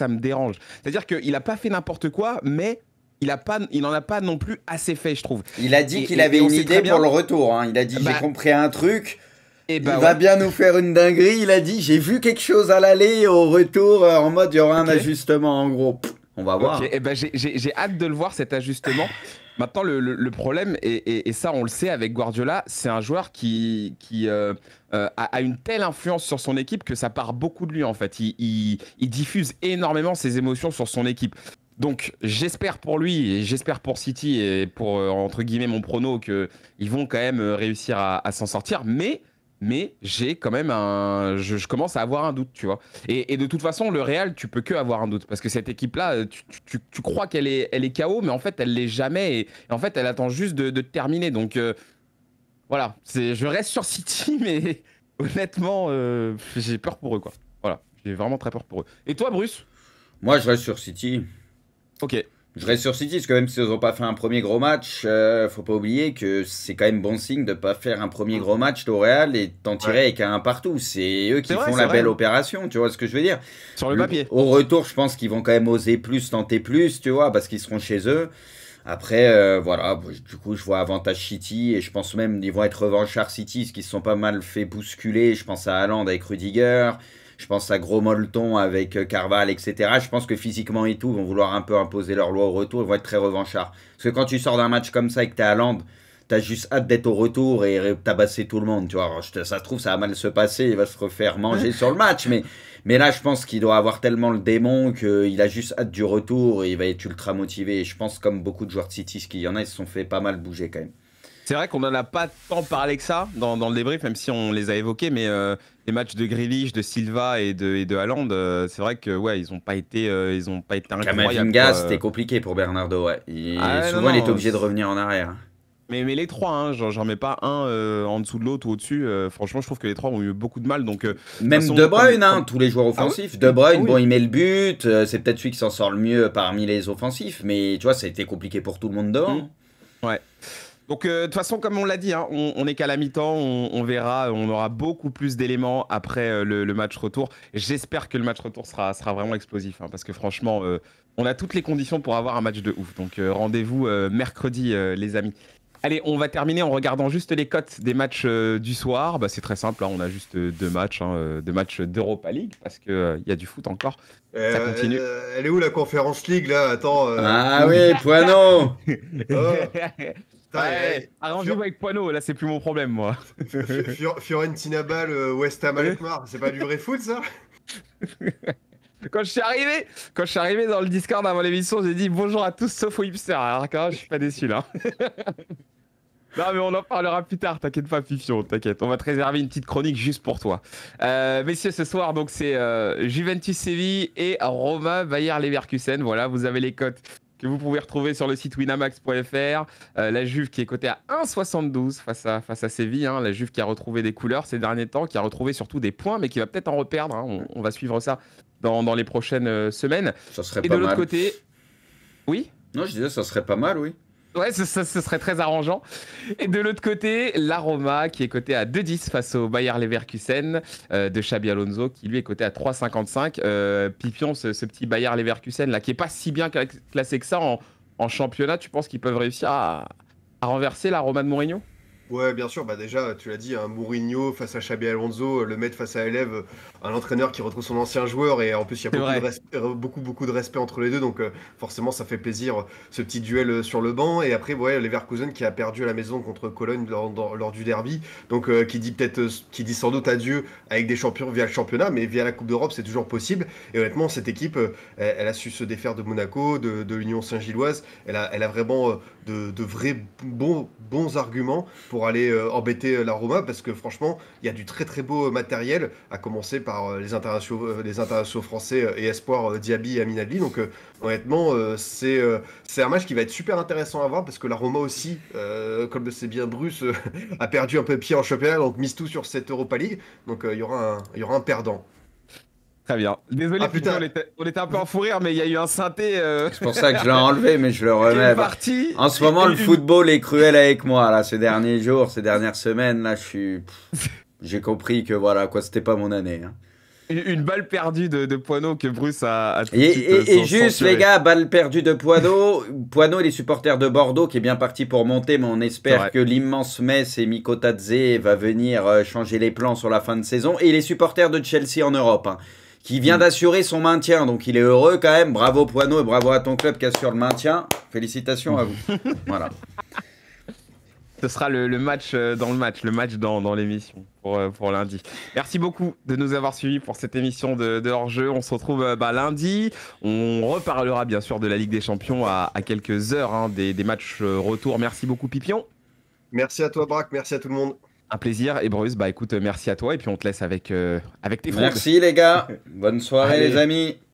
S2: me dérange. C'est-à-dire qu'il n'a pas fait n'importe quoi, mais il n'en a pas non plus assez fait, je trouve.
S1: Il a dit qu'il avait une idée pour le retour. Hein. Il a dit, j'ai compris un truc. Il va bien nous faire une dinguerie. Il a dit, j'ai vu quelque chose à l'aller, au retour, en mode, il y aura un ajustement, en gros. On va voir.
S2: Et j'ai hâte de le voir, cet ajustement. Maintenant, le problème, et ça, on le sait avec Guardiola, c'est un joueur qui a une telle influence sur son équipe que ça part beaucoup de lui, en fait. Il diffuse énormément ses émotions sur son équipe. Donc, j'espère pour lui et j'espère pour City et pour, entre guillemets, mon prono qu'ils vont quand même réussir à s'en sortir. Mais j'ai quand même je commence à avoir un doute, tu vois. Et de toute façon, le Real, tu peux que avoir un doute. Parce que cette équipe-là, tu crois qu'elle est KO, mais en fait, elle l'est jamais. Et en fait, elle attend juste de terminer. Donc, voilà. Je reste sur City, mais honnêtement, j'ai peur pour eux, quoi. Voilà. J'ai vraiment très peur pour eux. Et toi, Bruce?
S1: Moi, je reste sur City.
S2: Ok.
S1: Je reste sur City, parce que même s'ils n'ont pas fait un premier gros match, faut pas oublier que c'est quand même bon signe de ne pas faire un premier gros match au Real et t'en tirer avec un partout. C'est eux qui font la belle opération, tu vois ce que je veux dire.
S2: Sur le papier.
S1: Au retour, je pense qu'ils vont quand même oser plus, tenter plus, tu vois, parce qu'ils seront chez eux. Après, voilà, du coup, je vois avantage City et je pense même qu'ils vont être revanchards City, parce qu'ils se sont pas mal fait bousculer. Je pense à Haaland avec Rudiger. Je pense à Gros Molleton avec Carval, etc. Je pense que physiquement et tout, ils vont vouloir un peu imposer leur loi au retour. Ils vont être très revanchards. Parce que quand tu sors d'un match comme ça et que t'es à Haaland, t'as juste hâte d'être au retour et tabasser tout le monde. Tu vois. Alors, ça se trouve, ça va mal se passer. Il va se refaire manger sur le match. Mais là, je pense qu'il doit avoir tellement le démon qu'il a juste hâte du retour et il va être ultra motivé. Et je pense, comme beaucoup de joueurs de City, ce qu'il y en a, ils se sont fait pas mal bouger quand même.
S2: C'est vrai qu'on n'en a pas tant parlé que ça dans le débrief, même si on les a évoqués, mais les matchs de Grealish, de Silva et de Haaland, c'est vrai que ouais, ils n'ont pas été incroyables.
S1: Camavinga, c'était compliqué pour Bernardo, ouais. Souvent, il est obligé de revenir en arrière.
S2: Mais les trois, hein, j'en mets pas un en dessous de l'autre ou au-dessus. Franchement, je trouve que les trois ont eu beaucoup de mal. Donc, de toute
S1: Même
S2: façon,
S1: De Bruyne, hein, tous les joueurs
S2: Ah oui,
S1: offensifs. De
S2: ah
S1: Bruyne, bon,
S2: oui.
S1: il met le but. C'est peut-être celui qui s'en sort le mieux parmi les offensifs. Mais tu vois, ça a été compliqué pour tout le monde
S2: Hmm.
S1: devant.
S2: Ouais. Donc, de toute façon, comme on l'a dit, hein, on est qu'à la mi-temps, on verra, on aura beaucoup plus d'éléments après le match retour. J'espère que le match retour sera vraiment explosif, hein, parce que franchement, on a toutes les conditions pour avoir un match de ouf. Donc, rendez-vous mercredi, les amis. Allez, on va terminer en regardant juste les cotes des matchs du soir. Bah, c'est très simple, hein, on a juste deux matchs, hein, deux matchs d'Europa League, parce qu'il y a du foot encore. Ça continue.
S3: Elle est où la Conférence League là? Attends.
S1: Ah oui, Poineau.
S3: Oh, putain,
S2: Ouais, arrangez-vous avec Poineau, là, c'est plus mon problème, moi.
S3: Fiorentina Bâle, West Ham Alkmaar, c'est pas du vrai foot ça?
S2: Quand je suis arrivé dans le Discord avant l'émission, j'ai dit bonjour à tous sauf aux hipsters. Alors quand même, je suis pas déçu là. Non mais on en parlera plus tard, t'inquiète pas Fifion, t'inquiète. On va te réserver une petite chronique juste pour toi. Messieurs, ce soir donc c'est Juventus Séville et Roma Bayer Leverkusen. Voilà, vous avez les cotes que vous pouvez retrouver sur le site winamax.fr. La Juve qui est cotée à 1,72 face à Séville. Hein. La Juve qui a retrouvé des couleurs ces derniers temps, qui a retrouvé surtout des points, mais qui va peut-être en reperdre. Hein. On va suivre ça dans les prochaines semaines.
S1: Ça serait
S2: Et
S1: pas
S2: de l'autre
S1: mal.
S2: côté, oui.
S1: Non, je disais, ça serait pas mal, oui.
S2: Ouais, ce serait très arrangeant. Et de l'autre côté, la Roma qui est cotée à 2,10 face au Bayer Leverkusen de Xabi Alonso qui lui est coté à 3,55. Pipion, ce petit Bayer Leverkusen là qui est pas si bien classé que ça en championnat, tu penses qu'ils peuvent réussir à renverser la Roma de Mourinho?
S3: Ouais, bien sûr, bah déjà, tu l'as dit, un Mourinho face à Xabi Alonso, le mettre face à Élève, un entraîneur qui retrouve son ancien joueur, et en plus, il y a
S2: C'est vrai.
S3: beaucoup de respect entre les deux, donc forcément, ça fait plaisir, ce petit duel sur le banc. Et après, ouais, Leverkusen qui a perdu à la maison contre Cologne lors du derby, donc qui dit sans doute adieu avec des champions via le championnat, mais via la Coupe d'Europe, c'est toujours possible. Et honnêtement, cette équipe, elle a su se défaire de Monaco, de l'Union Saint-Gilloise, elle a vraiment de vrais bons arguments pour aller embêter la Roma parce que franchement, il y a du très très beau matériel, à commencer par les internationaux français et espoirs Diaby et Aminali. Donc honnêtement, c'est un match qui va être super intéressant à voir parce que la Roma aussi, comme le sait bien Bruce, a perdu un peu pied en championnat, donc mise tout sur cette Europa League. Donc il y aura un perdant.
S2: Très bien. Désolé,
S3: Ah
S2: Pipion,
S3: putain,
S2: on était un peu en fou rire, mais il y a eu un synthé
S1: C'est pour ça que je l'ai enlevé, mais je le
S2: qui est
S1: remets.
S2: parti.
S1: En ce moment, le football est cruel avec moi, là, ces derniers jours, ces dernières semaines, là, j'ai compris que, voilà, quoi, c'était pas mon année. Hein.
S2: Une balle perdue de Poineau que Bruce a tout de
S1: Et,
S2: suite
S1: et juste,
S2: censuré.
S1: les gars, balle perdue de Poineau. Poineau et les supporters de Bordeaux qui est bien parti pour monter, mais on
S2: C'est
S1: espère
S2: vrai.
S1: que l'immense Metz et Miko Tadze va venir changer les plans sur la fin de saison. Et les supporters de Chelsea en Europe, hein, qui vient d'assurer son maintien. Donc il est heureux quand même. Bravo Poineau et bravo à ton club qui assure le maintien. Félicitations à vous. Voilà.
S2: Ce sera le match dans le match, le match dans l'émission pour lundi. Merci beaucoup de nous avoir suivis pour cette émission de hors-jeu. On se retrouve lundi. On reparlera bien sûr de la Ligue des Champions à quelques heures hein, des matchs retour. Merci beaucoup Pipion.
S3: merci à toi Braque, merci à tout le monde.
S2: Un plaisir. Et Bruce, bah écoute, merci à toi. Et puis on te laisse avec tes fraudes.
S1: Merci les gars. Bonne soirée
S2: Allez.
S1: les amis.